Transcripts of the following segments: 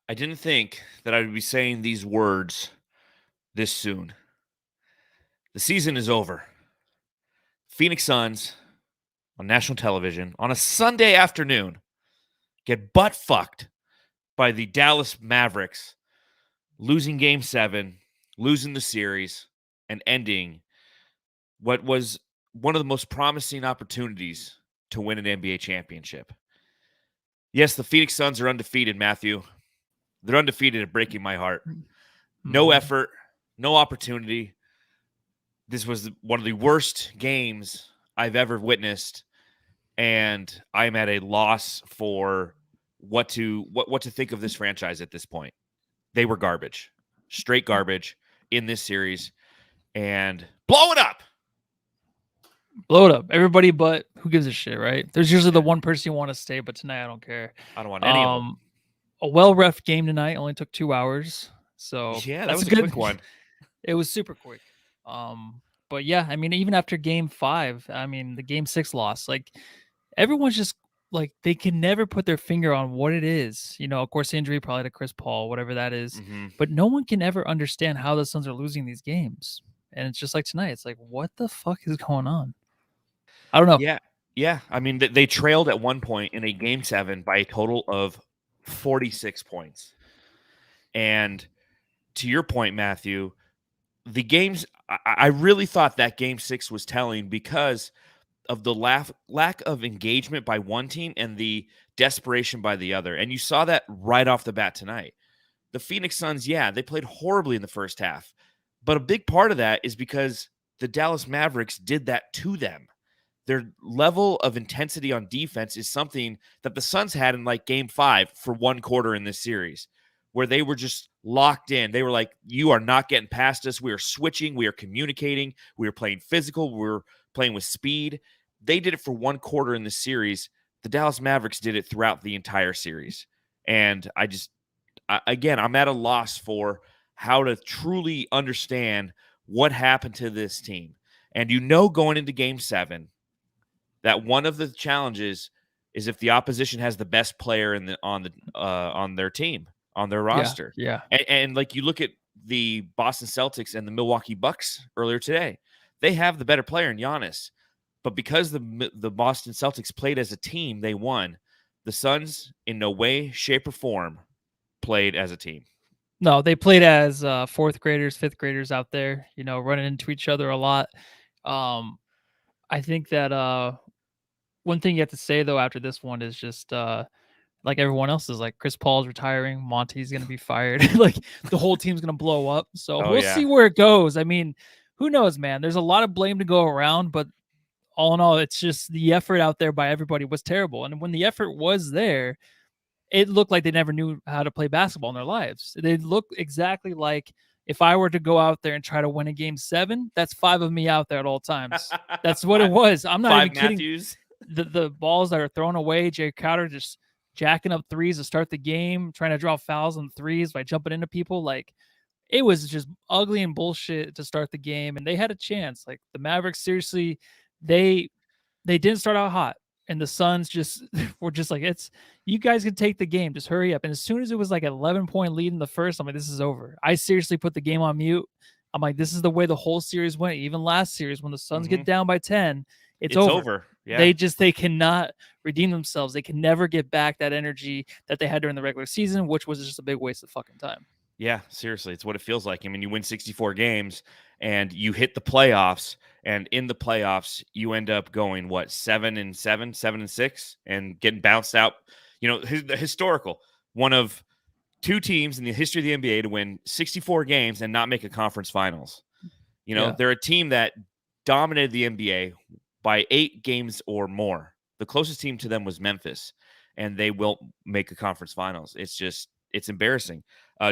I didn't think that I would be saying these words this soon. The season is over. Phoenix Suns on national television on a Sunday afternoon get butt fucked by the Dallas Mavericks, losing game 7, losing the series, and ending what was one of the most promising opportunities to win an NBA championship. Yes, the Phoenix Suns are undefeated, Matthew. They're undefeated at breaking my heart. No Mhm. effort, no opportunity. This was one of the worst games I've ever witnessed, and I'm at a loss for what to think of this franchise at this point. They were garbage, straight garbage in this series, and blow it up. Blow it up. Everybody but who gives a shit, right? There's usually the Yeah, one person you want to stay, but tonight I don't care. I don't want any of them. Um, a well-ref game tonight only took 2 hours, so Yeah, that that's was a good. quick one. It was super quick. But yeah, I mean, even after game 5, I mean, the game 6 loss, like everyone's just like they can never put their finger on what it is. Of course, injury probably to Chris Paul, whatever that is, Mm-hmm. but no one can ever understand how the Suns are losing these games. And it's just like tonight. It's like, what the fuck is going on? I don't know. Yeah, yeah. I mean, they trailed at one point in a game 7 by a total of 46 points. And to your point, Matthew, the games, I really thought that game 6 was telling because of the lack of engagement by one team and the desperation by the other. And you saw that right off the bat tonight. The Phoenix Suns, yeah, they played horribly in the first half. But a big part of that is because the Dallas Mavericks did that to them. Their level of intensity on defense is something that the Suns had in like game 5 for one quarter in this series, where they were just locked in. They were like, you are not getting past us. We are switching. We are communicating. We are playing physical. We're playing with speed. They did it for one quarter in the series. The Dallas Mavericks did it throughout the entire series. And again, I'm at a loss for how to truly understand what happened to this team. And going into game 7, that one of the challenges is if the opposition has the best player on their team, on their Yeah, roster. yeah. And like you look at the Boston Celtics and the Milwaukee Bucks earlier today, they have the better player in Giannis. But because the Boston Celtics played as a team, they won. The Suns, in no way, shape, or form, played as a team. No, they played as fourth graders, fifth graders out there, running into each other a lot. Um, I think that one thing you have to say though after this one is just like everyone else is like Chris Paul's retiring, Monty's gonna be fired, like the whole team's gonna blow up. So Oh we'll yeah, see where it goes. I mean, who knows, man? There's a lot of blame to go around, but all in all, it's just the effort out there by everybody was terrible. And when the effort was there, it looked like they never knew how to play basketball in their lives. They looked exactly like if I were to go out there and try to win a game 7, that's 5 of me out there at all times. That's what it five, was. I'm not five even kidding. Matthews. The balls that are thrown away, Jay Crowder just jacking up threes to start the game, trying to draw fouls on threes by jumping into people. Like it was just ugly and bullshit to start the game, and they had a chance. Like the Mavericks, seriously, they didn't start out hot, and the Suns just were just like, it's you guys can take the game, just hurry up. And as soon as it was like an 11-point lead in the first, I'm like, this is over. I seriously put the game on mute. I'm like, this is the way the whole series went. Even last series, when the Suns Mm-hmm. get down by 10, it's It's over. over. Yeah. They cannot redeem themselves. They can never get back that energy that they had during the regular season, which was just a big waste of fucking time. Yeah, seriously, it's what it feels like. I mean, you win 64 games and you hit the playoffs, and in the playoffs, you end up going 7-7, 7-6, and getting bounced out. The historical one of two teams in the history of the NBA to win 64 games and not make a conference finals. Yeah. They're a team that dominated the NBA by 8 games or more. The closest team to them was Memphis, and they will make a conference finals. It's embarrassing.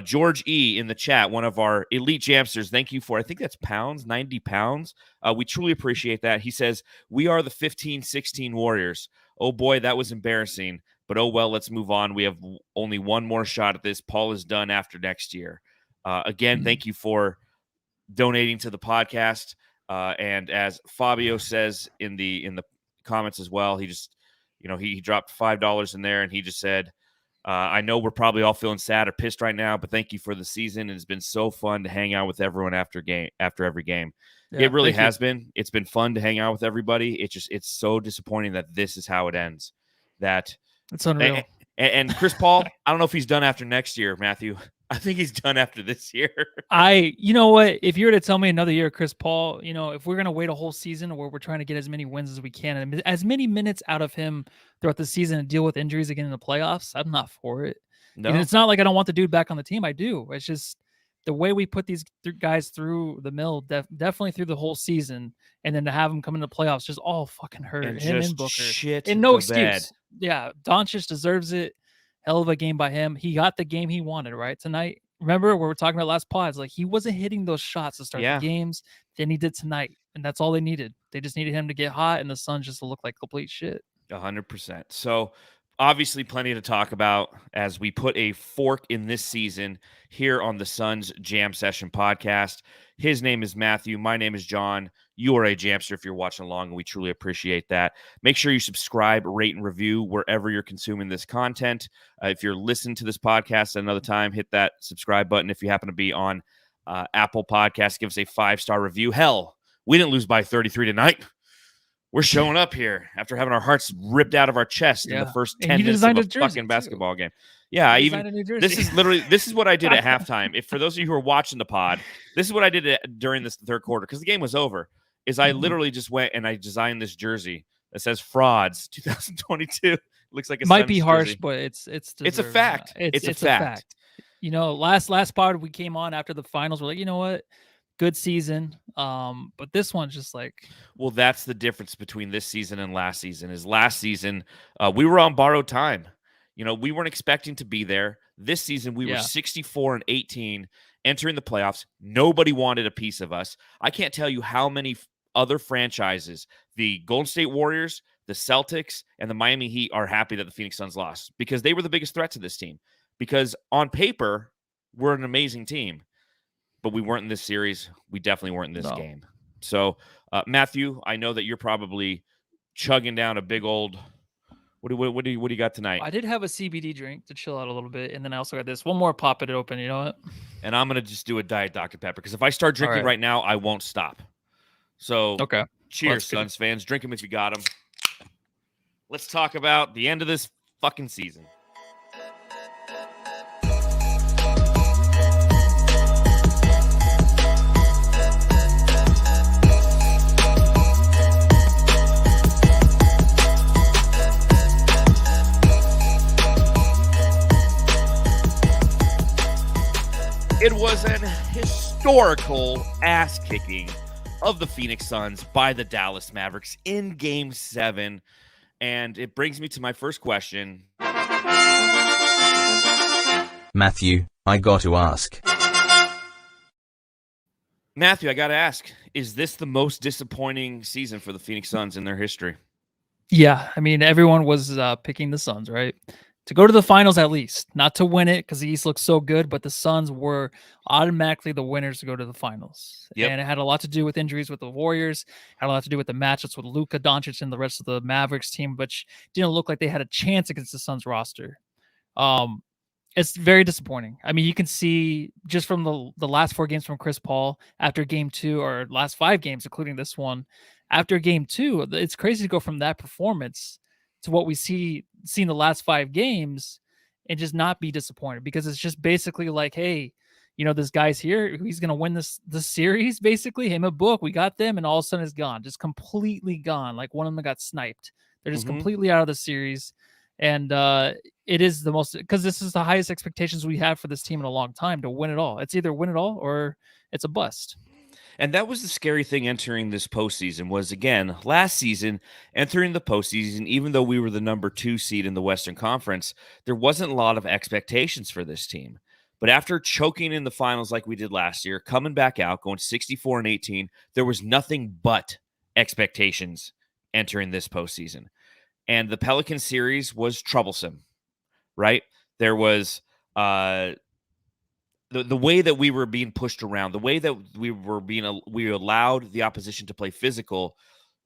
George E in the chat, one of our elite jamsters, thank you for, I think that's pounds, 90 pounds. We truly appreciate that. He says, we are the 15-16 Warriors. Oh boy, that was embarrassing. But oh well, let's move on. We have only one more shot at this. Paul is done after next year. Again, thank you for donating to the podcast. And as Fabio says in the comments as well, he just, he dropped $5 in there, and he just said, I know we're probably all feeling sad or pissed right now, but thank you for the season. It's been so fun to hang out with everyone after every game. Yeah, It really thank you. has been. It's been fun to hang out with everybody. It's so disappointing that this is how it ends. That It's unreal. and Chris Paul, I don't know if he's done after next year, Matthew. I think he's done after this year. You know what? If you were to tell me another year, Chris Paul, if we're gonna wait a whole season where we're trying to get as many wins as we can and as many minutes out of him throughout the season and deal with injuries again in the playoffs, I'm not for it. No, It's not like I don't want the dude back on the team. I do. It's just the way we put these guys through the mill, definitely through the whole season, and then to have them come into the playoffs just all fucking hurt. and Him just and Booker, shit and no the excuse. bed. Yeah, Doncic deserves it. Hell of a game by him. He got the game he wanted right tonight. Remember we were talking about last pods, like he wasn't hitting those shots to start Yeah. the games. Then he did tonight, and that's all they needed. They just needed him to get hot, and the Suns just to look like complete shit. 100%. So obviously plenty to talk about as we put a fork in this season here on the Suns Jam Session podcast. His name is Matthew. My name is John. You are a Jamster if you're watching along, and we truly appreciate that. Make sure you subscribe, rate, and review wherever you're consuming this content. If you're listening to this podcast at another time, hit that subscribe button. If you happen to be on Apple Podcasts, give us a 5-star review. Hell, we didn't lose by 33 tonight. We're showing up here after having our hearts ripped out of our chest in the first 10 minutes of a fucking basketball game. Yeah, this is what I did at halftime. If for those of you who are watching the pod, this is what I did during this third quarter because the game was over. Is I literally just went and I designed this jersey that says "Frauds 2022." It looks like it might be harsh, jersey. but it's a fact. It's a fact. Last pod we came on after the finals. We're like, you know what? Good season. But this one's just like, well, that's the difference between this season and last season. Is last season we were on borrowed time. We weren't expecting to be there. This season we were 64-18 entering the playoffs. Nobody wanted a piece of us. I can't tell you how many other franchises, the Golden State Warriors, the Celtics, and the Miami Heat are happy that the Phoenix Suns lost because they were the biggest threat to this team. Because on paper, we're an amazing team. But we weren't in this series. We definitely weren't in this game. So, Matthew, I know that you're probably chugging down a big old. What do you got tonight? I did have a CBD drink to chill out a little bit, and then I also got this one more. Pop it open. You know what? And I'm gonna just do a Diet Dr. Pepper because if I start drinking right now, I won't stop. So, okay. Cheers, Suns fans. Drink them if you got them. Let's talk about the end of this fucking season. It was an historical ass-kicking of the Phoenix Suns by the Dallas Mavericks in Game 7. And it brings me to my first question. Matthew, I got to ask. Matthew, I got to ask, is this the most disappointing season for the Phoenix Suns in their history? Yeah, I mean, everyone was picking the Suns, right? To go to the finals at least, not to win it because the East looks so good, but the Suns were automatically the winners to go to the finals. Yep. And it had a lot to do with injuries with the Warriors, had a lot to do with the matchups with Luka Doncic and the rest of the Mavericks team, which didn't look like they had a chance against the Suns roster. It's very disappointing. I mean, you can see just from the last 4 games from Chris Paul after game 2, or last 5 games, including this one, after game 2, it's crazy to go from that performance to what we see in the last 5 games and just not be disappointed, because it's just basically like, hey, this guy's here, he's going to win this series, basically, him a book, we got them, and all of a sudden it's gone, just completely gone. Like one of them got sniped. They're just completely out of the series. And it is the most, because this is the highest expectations we have for this team in a long time, to win it all. It's either win it all or it's a bust. And that was the scary thing entering this postseason was, again, last season, entering the postseason, even though we were the number 2 seed in the Western Conference, there wasn't a lot of expectations for this team. But after choking in the finals like we did last year, coming back out, going 64-18, there was nothing but expectations entering this postseason. And the Pelican series was troublesome, right? There was the way that we were being pushed around, the way that we allowed the opposition to play physical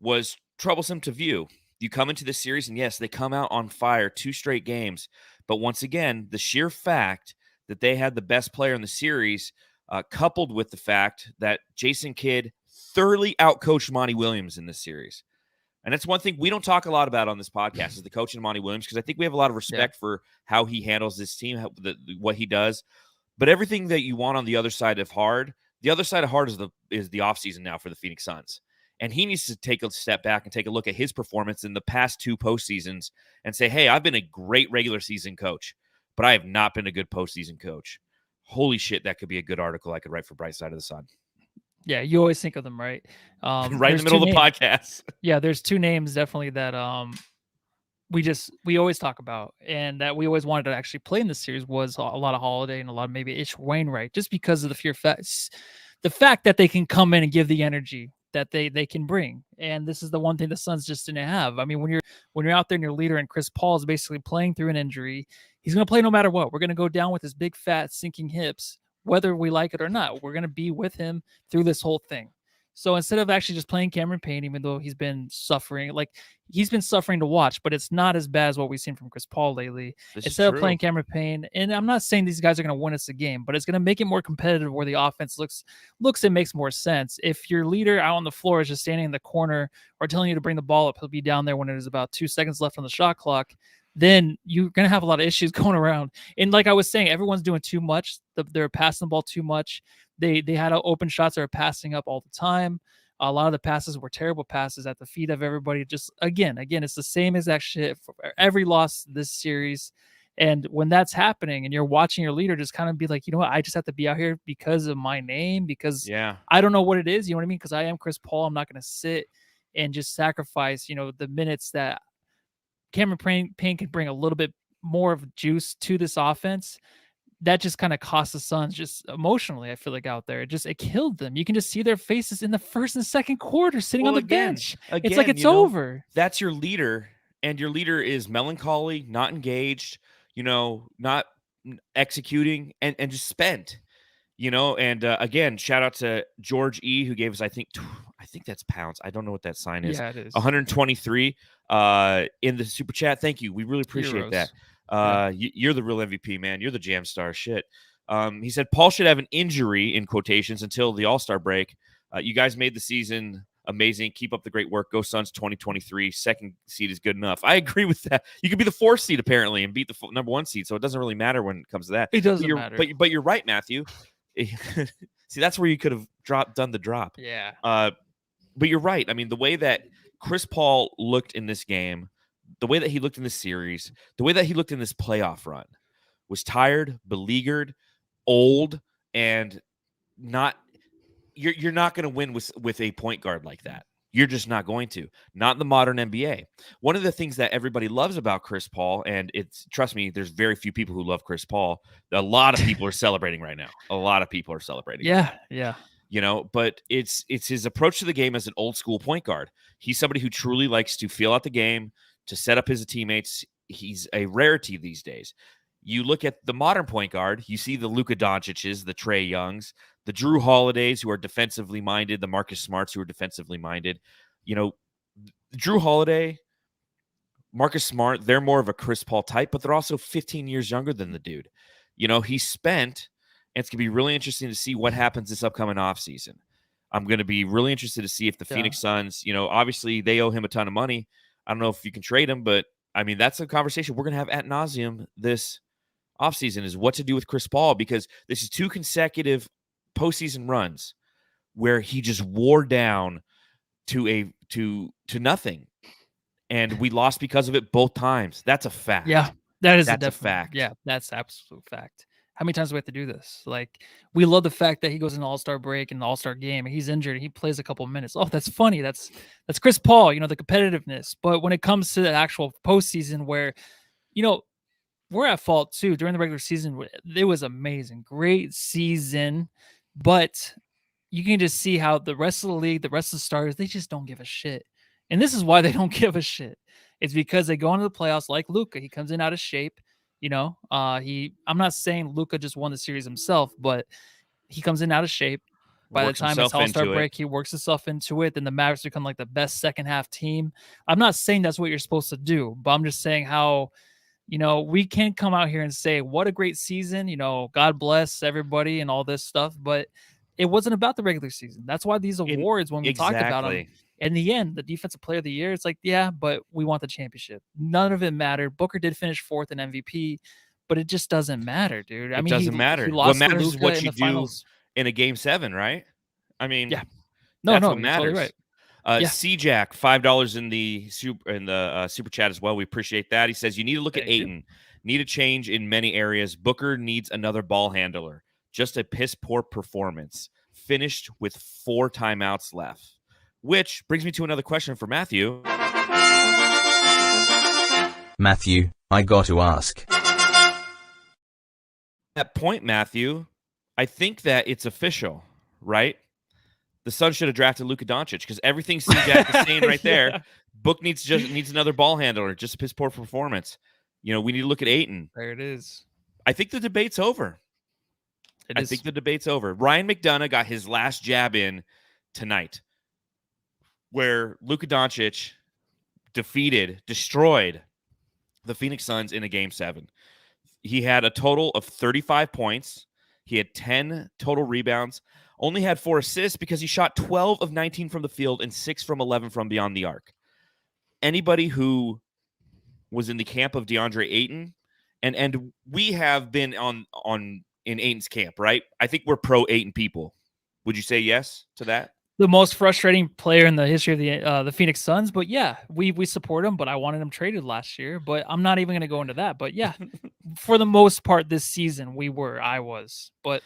was troublesome to view. You come into this series, and yes, they come out on fire 2 straight games, But once again, the sheer fact that they had the best player in the series, coupled with the fact that Jason Kidd thoroughly outcoached Monty Williams in this series. And that's one thing we don't talk a lot about on this podcast is the coaching of Monty Williams, because I think we have a lot of respect for how he handles this team, what he does. But everything that you want on the other side of hard, the other side of hard is the offseason now for the Phoenix Suns. And he needs to take a step back and take a look at his performance in the past 2 postseasons and say, hey, I've been a great regular season coach, but I have not been a good postseason coach. Holy shit, that could be a good article I could write for Bright Side of the Sun. Yeah, you always think of them, right? Right in the middle of the podcast. Yeah, there's 2 names definitely that we always talk about, and that we always wanted to actually play in this series was a lot of Holiday and a lot of maybe Ish Wainwright, just because of the fact that they can come in and give the energy that they can bring. And this is the one thing the Suns just didn't have. I mean, when you're out there and your leader and Chris Paul is basically playing through an injury, he's going to play no matter what. We're going to go down with his big fat sinking hips, whether we like it or not. We're going to be with him through this whole thing. So instead of actually just playing Cameron Payne, even though he's been suffering to watch, but it's not as bad as what we've seen from Chris Paul lately. Instead of playing Cameron Payne, and I'm not saying these guys are going to win us a game, but it's going to make it more competitive where the offense looks and makes more sense. If your leader out on the floor is just standing in the corner or telling you to bring the ball up, he'll be down there when it is about 2 seconds left on the shot clock, then you're going to have a lot of issues going around. And like I was saying, everyone's doing too much. They're passing the ball too much. They had open shots that are passing up all the time. A lot of the passes were terrible passes at the feet of everybody. Just again, it's the same exact shit for every loss this series. And when that's happening and you're watching your leader just kind of be like, you know what, I just have to be out here because of my name, because I don't know what it is. You know what I mean? Because I am Chris Paul. I'm not going to sit and just sacrifice, the minutes that Cameron Payne could bring a little bit more of juice to this offense. That just kind of cost the Suns just emotionally, I feel like, out there. It killed them. You can just see their faces in the first and second quarter sitting on the bench. It's like it's over. That's your leader, and your leader is melancholy, not engaged, not executing, and just spent. And again, shout out to George E, who gave us, I think that's pounds. I don't know what that sign is. Yeah, it is. 123 in the super chat. Thank you. We really appreciate that. You're the real MVP, man. You're the jam star. Shit. He said Paul should have an injury in quotations until the All-Star break. You guys made the season amazing. Keep up the great work. Go Suns 2023. Second seed is good enough. I agree with that. You could be the 4th seed apparently and beat the number 1 seed, so it doesn't really matter when it comes to that. It doesn't matter. But you're right, Matthew. See, that's where you could have done the drop. Yeah. But you're right. I mean, the way that Chris Paul looked in this game, the way that he looked in this series, the way that he looked in this playoff run was tired, beleaguered, old, and not – you're not going to win with a point guard like that. You're just not going to. Not in the modern NBA. One of the things that everybody loves about Chris Paul, and trust me, there's very few people who love Chris Paul. A lot of people are celebrating right now. A lot of people are celebrating. Yeah, right now. But it's his approach to the game as an old school point guard. He's somebody who truly likes to feel out the game, to set up his teammates. He's a rarity these days. You look at the modern point guard, you see the Luka Doncic's, the Trae Youngs, the Drew Holidays, who are defensively minded, the Marcus Smarts, who are defensively minded. Drew Holiday, Marcus Smart, they're more of a Chris Paul type, but they're also 15 years younger than the dude. He's spent, and it's going to be really interesting to see what happens this upcoming offseason. I'm going to be really interested to see if the Phoenix Suns, obviously they owe him a ton of money. I don't know if you can trade him, but I mean, that's a conversation we're going to have ad nauseum this offseason, is what to do with Chris Paul, because this is 2 consecutive postseason runs where he just wore down to nothing. And we lost because of it both times. That's a fact. Yeah, that's a fact. Yeah, that's absolute fact. How many times do we have to do this? Like, we love the fact that he goes in the All-Star break and the All-Star game, and he's injured, and he plays a couple of minutes. Oh, that's funny. That's Chris Paul, the competitiveness. But when it comes to the actual postseason where, we're at fault too. During the regular season, it was amazing. Great season. But you can just see how the rest of the league, the rest of the starters, they just don't give a shit. And this is why they don't give a shit. It's because they go into the playoffs like Luka. He comes in out of shape. I'm not saying Luka just won the series himself, but he comes in out of shape. By the time it's All-Star break, he works himself into it. Then the Mavericks become like the best second half team. I'm not saying that's what you're supposed to do, but I'm just saying how, We can't come out here and say what a great season, God bless everybody and all this stuff, but it wasn't about the regular season. That's why these awards, when we talk about them, in the end, the defensive player of the year, it's like, yeah, but we want the championship. None of it mattered. Booker did finish 4th in MVP, but it just doesn't matter, dude. It doesn't matter. He What lost matters to is Luka what in you the do finals. in a game 7, right? I mean, Yeah. that's what you're matters. totally right. Yeah. C-Jack, $5 in the super chat as well. We appreciate that. He says, you need to look at Ayton. Need a change in many areas. Booker needs another ball handler. Just a piss-poor performance. Finished with 4 timeouts left. Which brings me to another question for Matthew. Matthew, I got to ask. At point, Matthew, I think that it's official, right? The Suns should have drafted Luka Doncic because everything C-Jack is saying right there. Book needs another ball handler, just a piss poor performance. We need to look at Ayton. There it is. I think the debate's over. I think the debate's over. Ryan McDonough got his last jab in tonight, where Luka Doncic destroyed the Phoenix Suns in a game 7. He had a total of 35 points. He had 10 total rebounds, only had 4 assists because he shot 12 of 19 from the field and 6 from 11 from beyond the arc. Anybody who was in the camp of DeAndre Ayton, and we have been in Ayton's camp, right? I think we're pro Ayton people. Would you say yes to that? The most frustrating player in the history of the Phoenix Suns, but yeah, we support him. But I wanted him traded last year. But I'm not even going to go into that. But yeah, for the most part this season, I was. But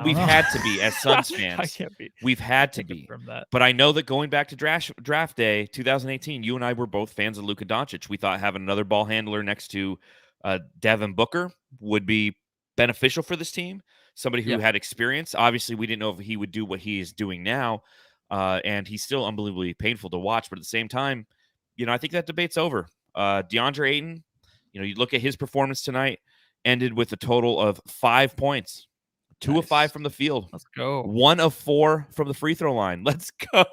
we've had to be as Suns fans. I can't be. We've had to be. But I know that going back to draft day 2018, you and I were both fans of Luka Doncic. We thought having another ball handler next to Devin Booker would be beneficial for this team. Somebody who had experience. Obviously, we didn't know if he would do what he is doing now, and he's still unbelievably painful to watch. But at the same time, I think that debate's over. DeAndre Ayton, you look at his performance tonight, ended with a total of 5 points. 2 of 5 from the field. Let's go. 1 of 4 from the free throw line. Let's go.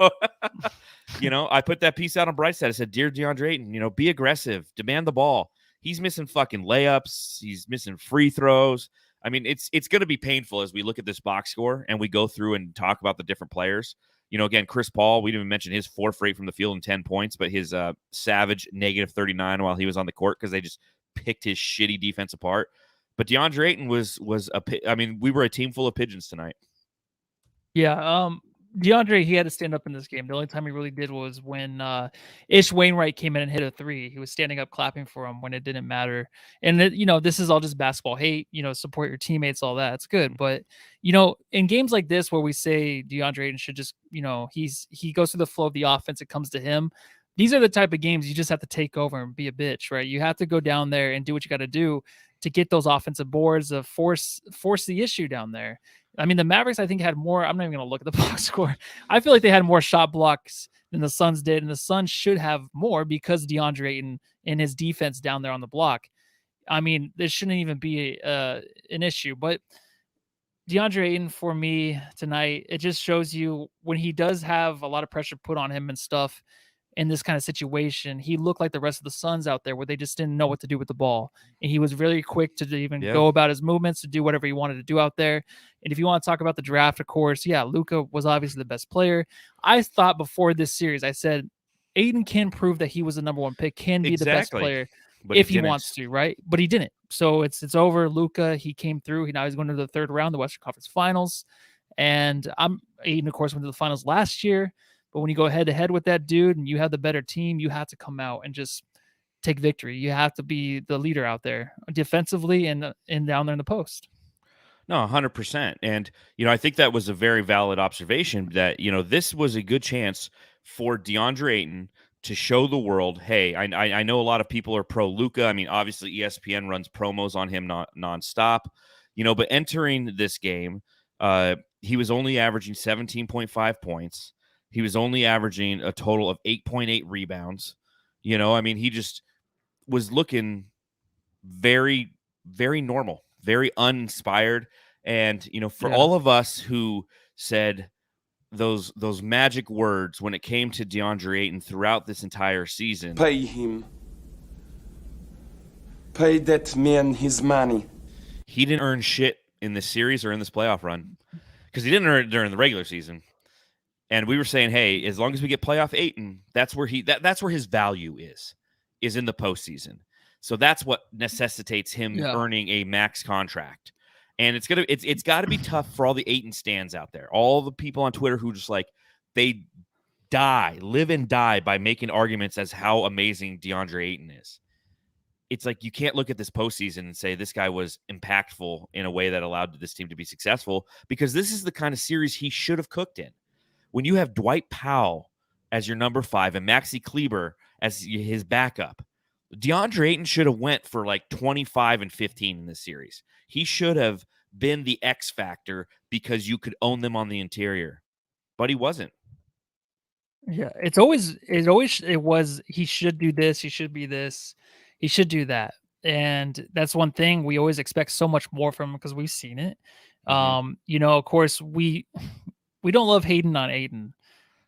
I put that piece out on Brightside. I said, dear DeAndre Ayton, be aggressive. Demand the ball. He's missing fucking layups. He's missing free throws. I mean, it's going to be painful as we look at this box score and we go through and talk about the different players. Again, Chris Paul, we didn't even mention his 4 for 8 from the field and 10 points, but his savage -39 while he was on the court because they just picked his shitty defense apart. But DeAndre Ayton we were a team full of pigeons tonight. Yeah, DeAndre, he had to stand up in this game. The only time he really did was when Ish Wainwright came in and hit a 3. He was standing up clapping for him when it didn't matter. And, this is all just basketball hate, support your teammates, all that. It's good. But, in games like this where we say DeAndre Ayton should just, he goes through the flow of the offense, it comes to him. These are the type of games you just have to take over and be a bitch, right? You have to go down there and do what you got to do to get those offensive boards, to force the issue down there. I mean, the Mavericks, I think, had more. I'm not even going to look at the box score. I feel like they had more shot blocks than the Suns did, and the Suns should have more because DeAndre Ayton and his defense down there on the block. I mean, this shouldn't even be an issue. But DeAndre Ayton, for me tonight, it just shows you when he does have a lot of pressure put on him and stuff in this kind of situation, he looked like the rest of the Suns out there where they just didn't know what to do with the ball. And he was really quick to even go about his movements, to do whatever he wanted to do out there. And if you want to talk about the draft, of course, Luka was obviously the best player. I thought before this series, I said, Ayton can prove that he was the number 1 pick, can be the best player if he wants to, right? But he didn't. So it's over. Luka, he came through. Now he's going to the 3rd round, the Western Conference Finals. And Ayton, of course, went to the finals last year. But when you go head-to-head with that dude and you have the better team, you have to come out and just take victory. You have to be the leader out there defensively and down there in the post. No, 100%. And, I think that was a very valid observation that, this was a good chance for DeAndre Ayton to show the world, hey, I know a lot of people are pro Luka. I mean, obviously ESPN runs promos on him nonstop, but entering this game, he was only averaging 17.5 points. He was only averaging a total of 8.8 rebounds. He just was looking very, very normal, very uninspired. And, for all of us who said those magic words when it came to DeAndre Ayton throughout this entire season. Pay him Pay that man his money. He didn't earn shit in this series or in this playoff run because he didn't earn it during the regular season. And we were saying, hey, as long as we get playoff Ayton, that's where that's where his value is in the postseason. So that's what necessitates him earning a max contract. And it's got to be tough for all the Ayton stands out there, all the people on Twitter who just like they live and die by making arguments as how amazing DeAndre Ayton is. It's like you can't look at this postseason and say this guy was impactful in a way that allowed this team to be successful, because this is the kind of series he should have cooked in. When you have Dwight Powell as your number 5 and Maxi Kleber as his backup, DeAndre Ayton should have went for like 25 and 15 in this series. He should have been the X factor because you could own them on the interior, but he wasn't. Yeah, it was he should do this, he should be this, he should do that. And that's one thing we always expect so much more from him because we've seen it. Of course we don't love hating on Ayton.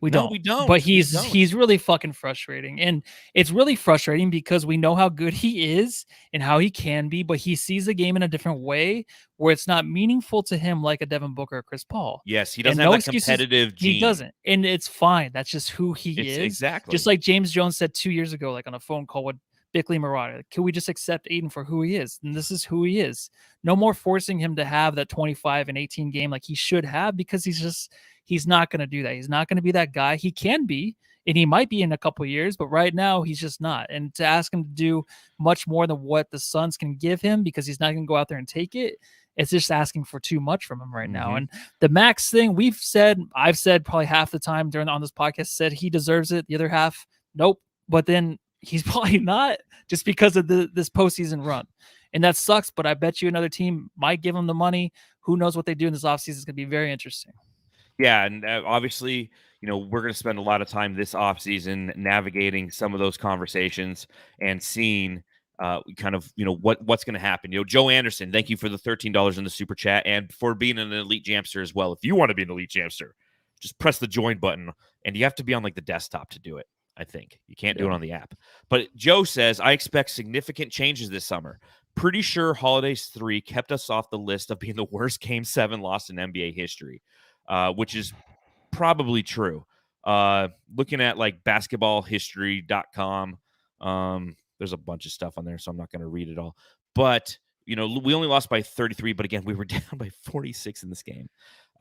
We don't. But he's really fucking frustrating. And it's really frustrating because we know how good he is and how he can be, but he sees the game in a different way where it's not meaningful to him like a Devin Booker or Chris Paul. Yes, he doesn't have that competitive gene. He doesn't. And it's fine. That's just who he is. Exactly. Just like James Jones said 2 years ago, like on a phone call with Bickley Marauder. Can we just accept Ayton for who he is? And this is who he is. No more forcing him to have that 25 and 18 game like he should have, because he's not going to do that. He's not going to be that guy. He can be, and he might be in a couple of years, but right now he's just not. And to ask him to do much more than what the Suns can give him because he's not going to go out there and take it, it's just asking for too much from him right now. And the max thing I've said probably half the time on this podcast, said he deserves it. The other half, nope. But then he's probably not, just because of this postseason run. And that sucks, but I bet you another team might give him the money. Who knows what they do in this offseason is going to be very interesting. Yeah, and obviously, we're going to spend a lot of time this offseason navigating some of those conversations and seeing what's going to happen. Joe Anderson, thank you for the $13 in the super chat and for being an elite jamster as well. If you want to be an elite jamster, just press the join button, and you have to be on like the desktop to do it. I think you can't do it on the app. But Joe says, I expect significant changes this summer. Pretty sure Holidays 3 kept us off the list of being the worst Game 7 loss in NBA history, which is probably true. Looking at like basketballhistory.com, there's a bunch of stuff on there, so I'm not going to read it all. But, we only lost by 33, but again, we were down by 46 in this game.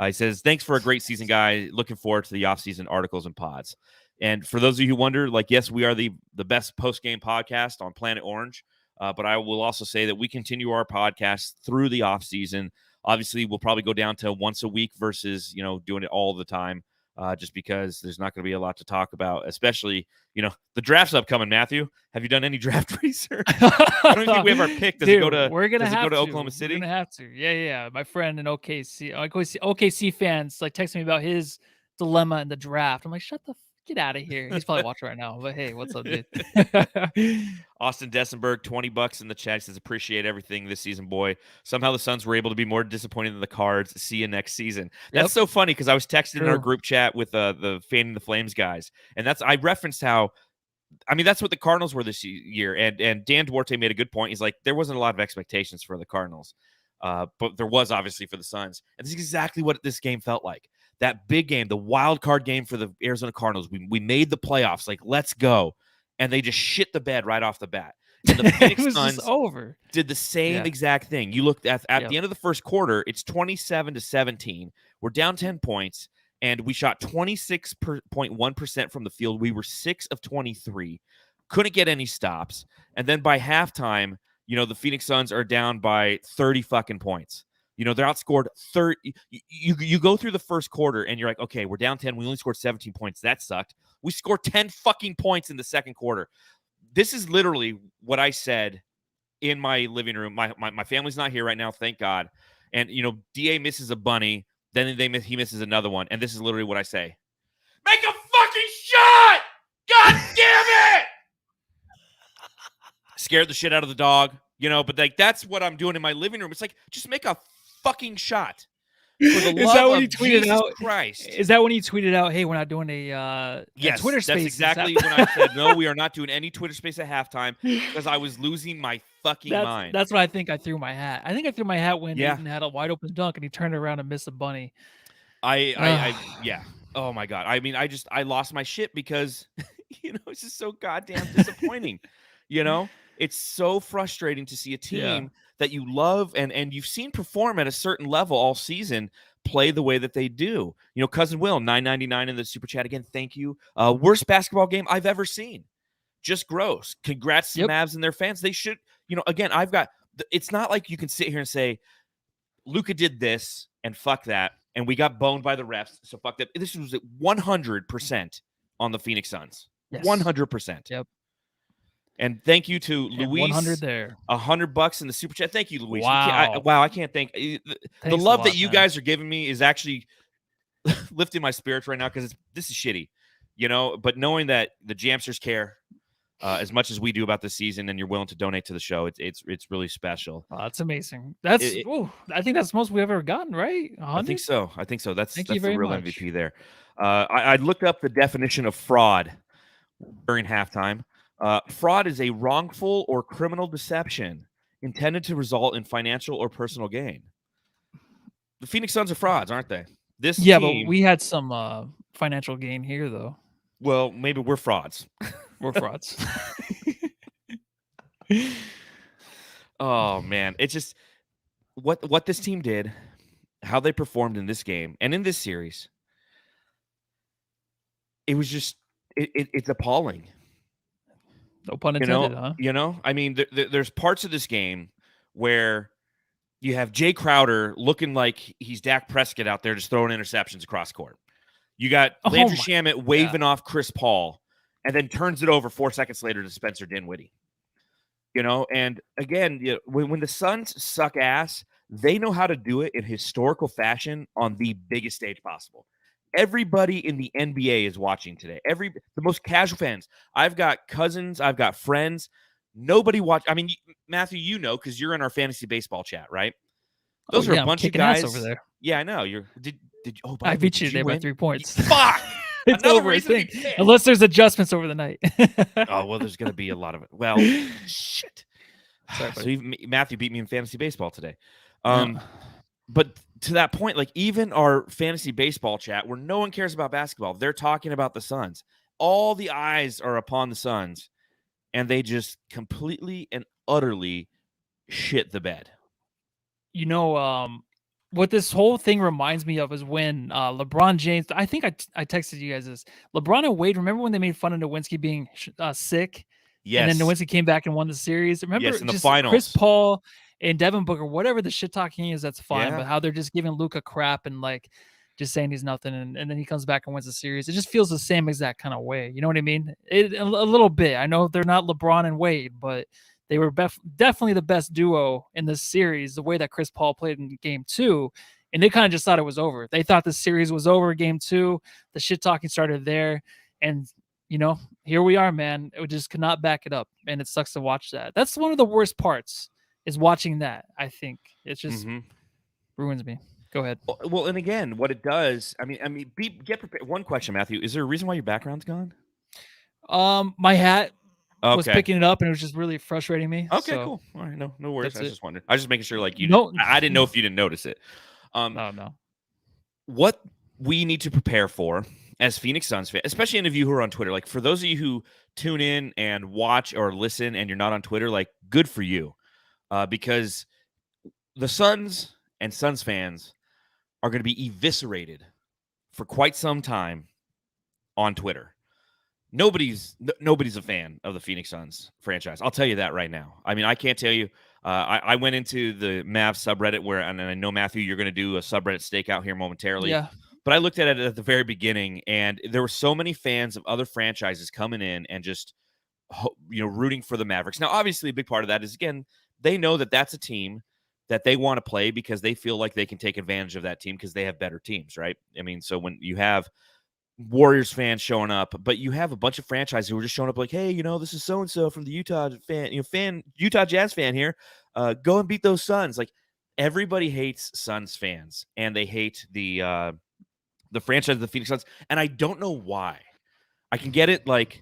He says, thanks for a great season, guy. Looking forward to the offseason articles and pods. And for those of you who wonder, yes, we are the best post-game podcast on Planet Orange, but I will also say that we continue our podcast through the offseason. Obviously, we'll probably go down to once a week versus, doing it all the time, just because there's not going to be a lot to talk about, especially, the draft's upcoming, Matthew. Have you done any draft research? I don't think we have our pick. Does it go to Oklahoma City? We're going to have to. Yeah. My friend in OKC fans texting me about his dilemma in the draft. I'm like, get out of here. He's probably watching right now, but hey, what's up, dude? Austin Dessenberg, $20 in the chat, says, appreciate everything this season, boy. Somehow the Suns were able to be more disappointing than the Cards. See you next season. That's so funny because I was texting in our group chat with the Fanning the Flames guys, and I referenced how, that's what the Cardinals were this year, and Dan Duarte made a good point. He's like, there wasn't a lot of expectations for the Cardinals, but there was obviously for the Suns, and this is exactly what this game felt like. That big game, the wild card game for the Arizona Cardinals. We made the playoffs. Let's go. And they just shit the bed right off the bat. And the Phoenix Suns did the same exact thing. You looked at the end of the first quarter, it's 27-17. We're down 10 points, and we shot 26.1% from the field. We were 6 of 23. Couldn't get any stops. And then by halftime, the Phoenix Suns are down by 30 fucking points. They're outscored 30. You go through the first quarter and you're like, okay, we're down 10. We only scored 17 points. That sucked. We scored 10 fucking points in the second quarter. This is literally what I said in my living room. My family's not here right now, thank God. And, DA misses a bunny. Then he misses another one. And this is literally what I say. Make a fucking shot! God damn it! Scared the shit out of the dog. But that's what I'm doing in my living room. It's like, just make a fucking shot. For the love of Jesus Christ. Is that when you tweeted out, hey, we're not doing a Twitter space? That's exactly when I said, no, we are not doing any Twitter space at halftime because I was losing my fucking mind. That's what I think I threw my hat. I think I threw my hat when Yeah. Ayton had a wide open dunk and he turned around and missed a bunny. Yeah. Oh my God. I mean, I lost my shit because, it's just so goddamn disappointing. It's so frustrating to see a team that you love and you've seen perform at a certain level all season play the way that they do. Cousin Will, $9.99 in the super chat again. Thank you. Worst basketball game I've ever seen. Just gross. Congrats to Mavs and their fans. They should, again, it's not like you can sit here and say, Luka did this and fuck that, and we got boned by the refs, so fuck that. This was 100% on the Phoenix Suns. Yes. 100%. Yep. And thank you to Luis. 100 there. $100 in the super chat. Thank you, Luis. Wow. I can't thank the love that you guys are giving me is actually lifting my spirits right now because this is shitty, But knowing that the Jamsters care as much as we do about this season, and you're willing to donate to the show, it's really special. Oh, that's amazing. I think that's the most we've ever gotten, right? 100? I think so. That's the real much. MVP there. I looked up the definition of fraud during halftime. Fraud is a wrongful or criminal deception intended to result in financial or personal gain. The Phoenix Suns are frauds, aren't they? This team, but we had some financial gain here, though. Well, maybe we're frauds. We're frauds. Oh man, it's just what this team did, how they performed in this game and in this series. It was just it's appalling. No pun intended, huh? I mean, there's parts of this game where you have Jay Crowder looking like he's Dak Prescott out there just throwing interceptions across court. You got Landry Shamet waving off Chris Paul and then turns it over 4 seconds later to Spencer Dinwiddie. And again, when the Suns suck ass, they know how to do it in historical fashion on the biggest stage possible. Everybody in the NBA is watching today. The most casual fans. I've got cousins. I've got friends. Nobody watch. I mean, Matthew, because you're in our fantasy baseball chat, right? Those are a bunch of guys over there. Yeah, I know. I beat you today by 3 points. Fuck. It's over, I think. Unless there's adjustments over the night. Oh, well, there's going to be a lot of it. Well, shit. Sorry, so Matthew beat me in fantasy baseball today. But to that point, like even our fantasy baseball chat where no one cares about basketball, they're talking about the Suns. All the eyes are upon the Suns, and they just completely and utterly shit the bed. What this whole thing reminds me of is when LeBron James, I think I texted you guys this. LeBron and Wade, remember when they made fun of Nowinski being sick? Yes. And then Nowinski came back and won the series. Remember in the just finals. Chris Paul and Devin Booker, whatever the shit talking is, that's fine. Yeah. But how they're just giving Luka crap and like just saying he's nothing. And then he comes back and wins the series. It just feels the same exact kind of way. You know what I mean? A little bit. I know they're not LeBron and Wade, but they were definitely the best duo in this series, the way that Chris Paul played in game 2. And they kind of just thought it was over. They thought the series was over game 2. The shit talking started there. And, here we are, man. It just could not back it up. And it sucks to watch that. That's one of the worst parts is watching that, I think. It just ruins me. Go ahead. Well, and again, what it does, get prepared. One question, Matthew. Is there a reason why your background's gone? My hat was picking it up, and it was just really frustrating me. Okay, so cool. All right, no worries. I was just wondering. I was just making sure, like, I didn't know if you didn't notice it. No. What we need to prepare for as Phoenix Suns fans, especially any of you who are on Twitter, like for those of you who tune in and watch or listen and you're not on Twitter, like good for you, because the Suns and Suns fans are going to be eviscerated for quite some time on Twitter. Nobody's a fan of the Phoenix Suns franchise. I'll tell you that right now. I mean, I can't tell you. I went into the Mavs subreddit and I know, Matthew, you're going to do a subreddit stakeout here momentarily. Yeah. But I looked at it at the very beginning, and there were so many fans of other franchises coming in and just, rooting for the Mavericks. Now, obviously, a big part of that is, again, they know that that's a team that they want to play because they feel like they can take advantage of that team because they have better teams, right? I mean, so when you have Warriors fans showing up, but you have a bunch of franchises who are just showing up like, hey, this is so-and-so from the Utah Utah Jazz fan here. Go and beat those Suns. Like, everybody hates Suns fans, and they hate the franchise of the Phoenix Suns, and I don't know why. I can get it, like,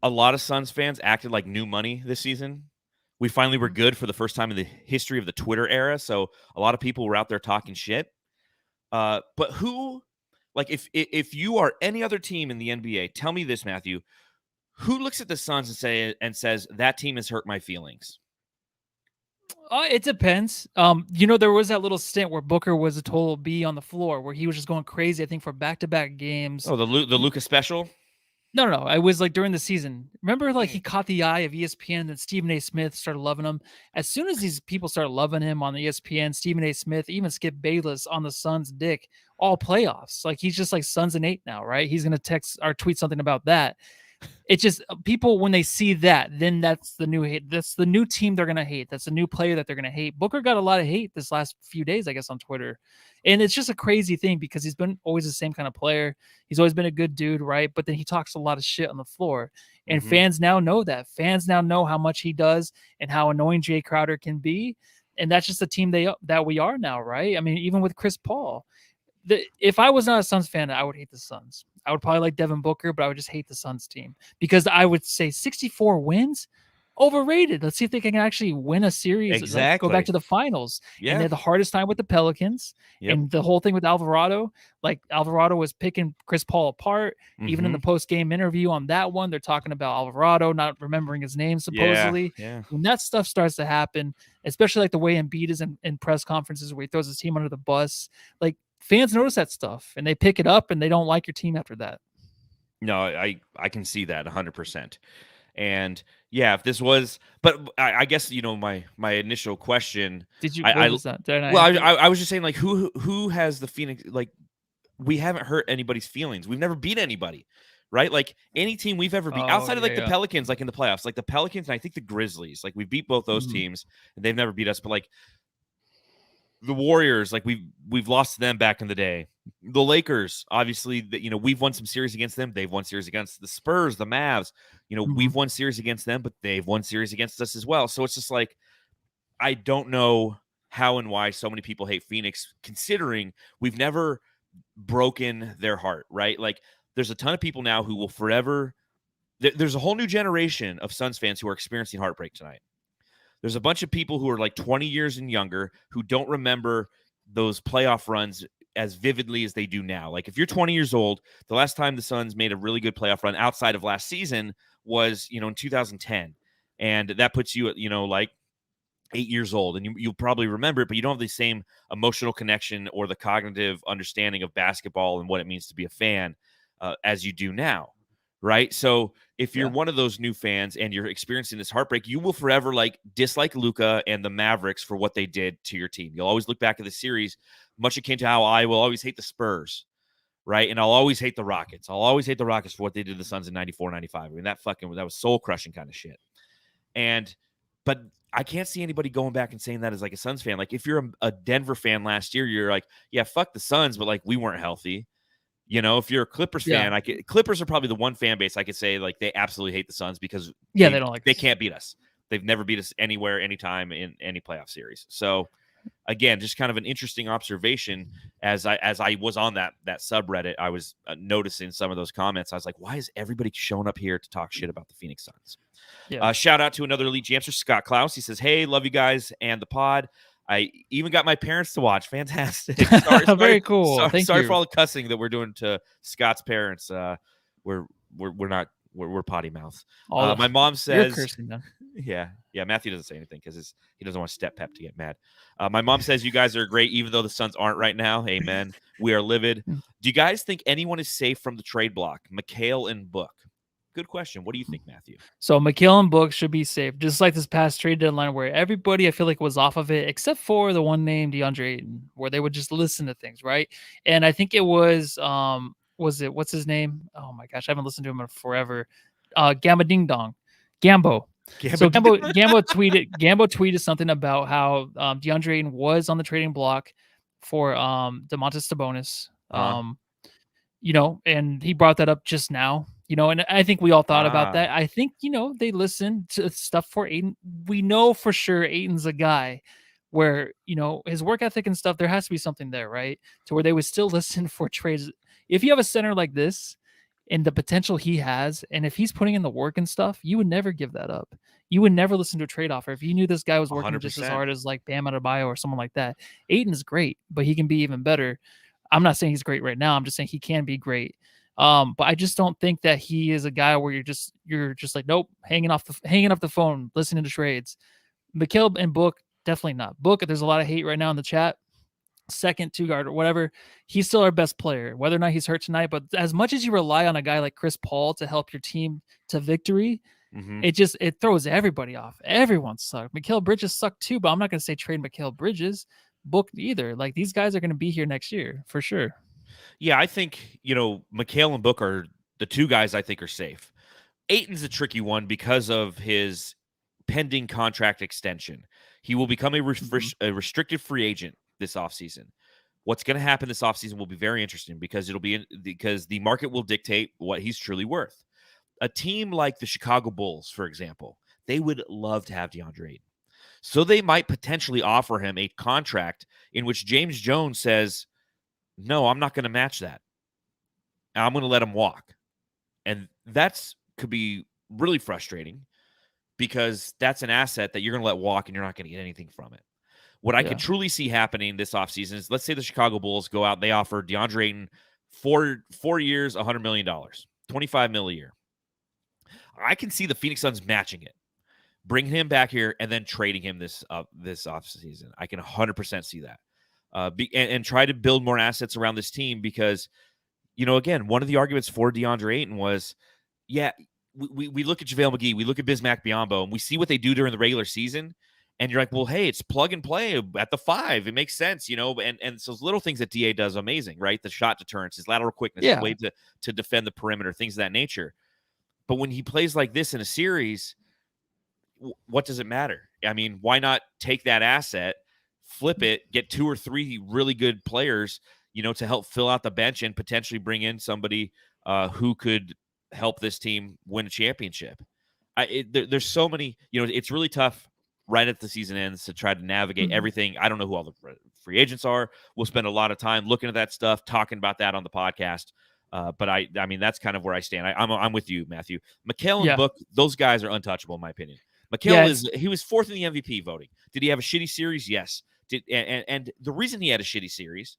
a lot of Suns fans acted like new money this season We finally were good for the first time in the history of the Twitter era. So a lot of people were out there talking shit. But who, like, if you are any other team in the NBA, tell me this, Matthew. Who looks at the Suns and says that team has hurt my feelings? It depends. There was that little stint where Booker was a total B on the floor, where he was just going crazy. I think for back-to-back games. Oh, the Luka special. No. I was like during the season. Remember, like he caught the eye of ESPN, and then Stephen A. Smith started loving him. As soon as these people started loving him on the ESPN, Stephen A. Smith, even Skip Bayless on the Suns' dick, all playoffs. Like he's just like Suns and 8 now, right? He's gonna text or tweet something about that. It's just people when they see that, then that's the new hate. That's the new team they're gonna hate. That's the new player that they're gonna hate. Booker got a lot of hate this last few days, I guess, on Twitter, and it's just a crazy thing because he's been always the same kind of player. He's always been a good dude, right? But then he talks a lot of shit on the floor, and fans now know that. Fans now know how much he does and how annoying Jay Crowder can be, and that's just the team that we are now, right? I mean, even with Chris Paul. If I was not a Suns fan, I would hate the Suns. I would probably like Devin Booker, but I would just hate the Suns team because I would say 64 wins, overrated. Let's see if they can actually win a series. Exactly. Go back to the finals. Yeah. And they had the hardest time with the Pelicans. Yep. And the whole thing with Alvarado, like Alvarado was picking Chris Paul apart. Even in the post-game interview on that one, they're talking about Alvarado not remembering his name, supposedly. Yeah. When that stuff starts to happen, especially like the way Embiid is in press conferences where he throws his team under the bus, like, fans notice that stuff and they pick it up and they don't like your team after that. No, I can see that 100%. And yeah, if this was, but I guess, my initial question. Did you, I was that? I was just saying, like, who has the Phoenix, like, we haven't hurt anybody's feelings. We've never beat anybody, right? Like any team we've ever beat outside of like the Pelicans, like in the playoffs, like the Pelicans, and I think the Grizzlies, like we beat both those teams and they've never beat us, but like the Warriors, like we've lost to them back in the day. The Lakers, obviously, we've won some series against them. They've won series against the Spurs, the Mavs. We've won series against them, but they've won series against us as well. So it's just like, I don't know how and why so many people hate Phoenix, considering we've never broken their heart, right? Like there's a ton of people now who will forever. There's a whole new generation of Suns fans who are experiencing heartbreak tonight. There's a bunch of people who are like 20 years and younger who don't remember those playoff runs as vividly as they do now. Like if you're 20 years old, the last time the Suns made a really good playoff run outside of last season was, in 2010. And that puts you at, like 8 years old. And you'll probably remember it, but you don't have the same emotional connection or the cognitive understanding of basketball and what it means to be a fan as you do now. Right. So if you're one of those new fans and you're experiencing this heartbreak, you will forever like dislike Luka and the Mavericks for what they did to your team. You'll always look back at the series, much akin to how I will always hate the Spurs. Right. And I'll always hate the Rockets. I'll always hate the Rockets for what they did to the Suns in 94, 95. I mean, that was soul crushing kind of shit. But I can't see anybody going back and saying that as like a Suns fan. Like if you're a Denver fan last year, you're like, yeah, fuck the Suns, but like we weren't healthy. If you're a Clippers fan, Clippers are probably the one fan base I could say like they absolutely hate the Suns because they don't like they can't beat us. They've never beat us anywhere, anytime in any playoff series. So again, just kind of an interesting observation as I was on that subreddit. I was noticing some of those comments. I was like, why is everybody showing up here to talk shit about the Phoenix Suns? Yeah. Shout out to another elite jamster, Scott Klaus. He says, hey, love you guys and the pod. I even got my parents to watch. Fantastic. Very cool. Sorry for all the cussing that we're doing to Scott's parents. We're potty mouths. My mom says, you're cursing them. Yeah. Matthew doesn't say anything because he doesn't want Step Pep to get mad. My mom says you guys are great, even though the Suns aren't right now. Amen. We are livid. Do you guys think anyone is safe from the trade block? McHale and Book. Good question. What do you think, Matthew? So McHale and Book should be safe, just like this past trade deadline where everybody I feel like was off of it, except for the one named DeAndre Ayton, where they would just listen to things, right? And I think it was what's his name? Oh my gosh, I haven't listened to him in forever. Gambo Ding Dong. Gambo. So Gambo tweeted something about how DeAndre Ayton was on the trading block for Domantas Sabonis. And he brought that up just now. And I think we all thought about that. I think, they listen to stuff for Ayton. We know for sure Ayton's a guy where, his work ethic and stuff, there has to be something there, right? To where they would still listen for trades. If you have a center like this, and the potential he has, and if he's putting in the work and stuff, you would never give that up. You would never listen to a trade offer if you knew this guy was working just as 100%. hard as like Bam Adebayo or someone like that. Ayton is great, but he can be even better. I'm not saying he's great right now. I'm just saying he can be great. But I just don't think that he is a guy where you're just like, nope, hanging up the phone, listening to trades. Mikal and Book, definitely not. Book, there's a lot of hate right now in the chat. Second two guard or whatever, he's still our best player, whether or not he's hurt tonight. But as much as you rely on a guy like Chris Paul to help your team to victory, it throws everybody off. Everyone sucked. Mikal Bridges sucked too, but I'm not going to say trade Mikal Bridges, Book either. Like these guys are going to be here next year for sure. Yeah, I think, Mikal and Book are the two guys I think are safe. Ayton's a tricky one because of his pending contract extension. He will become a restricted free agent this offseason. What's going to happen this offseason will be very interesting because because the market will dictate what he's truly worth. A team like the Chicago Bulls, for example, they would love to have DeAndre Ayton. So they might potentially offer him a contract in which James Jones says, no, I'm not going to match that. I'm going to let him walk. And could be really frustrating because that's an asset that you're going to let walk and you're not going to get anything from it. What I can truly see happening this offseason is, let's say the Chicago Bulls go out, they offer DeAndre Ayton 4 years, $100 million, $25 million a year. I can see the Phoenix Suns matching it, bringing him back here, and then trading him this offseason. I can 100% see that. And try to build more assets around this team because, again, one of the arguments for DeAndre Ayton was, we look at JaVale McGee, we look at Bismack Biyombo, and we see what they do during the regular season, and you're like, well, hey, it's plug and play at the 5. It makes sense, and so those little things that DA does amazing, right? The shot deterrence, his lateral quickness, the way to defend the perimeter, things of that nature. But when he plays like this in a series, what does it matter? I mean, why not take that asset, flip it, get 2 or 3 really good players, to help fill out the bench and potentially bring in somebody who could help this team win a championship. There's so many, it's really tough right at the season ends to try to navigate everything. I don't know who all the free agents are. We'll spend a lot of time looking at that stuff, talking about that on the podcast. But I mean, that's kind of where I stand. I'm with you, Matthew. Mikal and Book, those guys are untouchable in my opinion. Mikal he was 4th in the MVP voting. Did he have a shitty series? Yes. And the reason he had a shitty series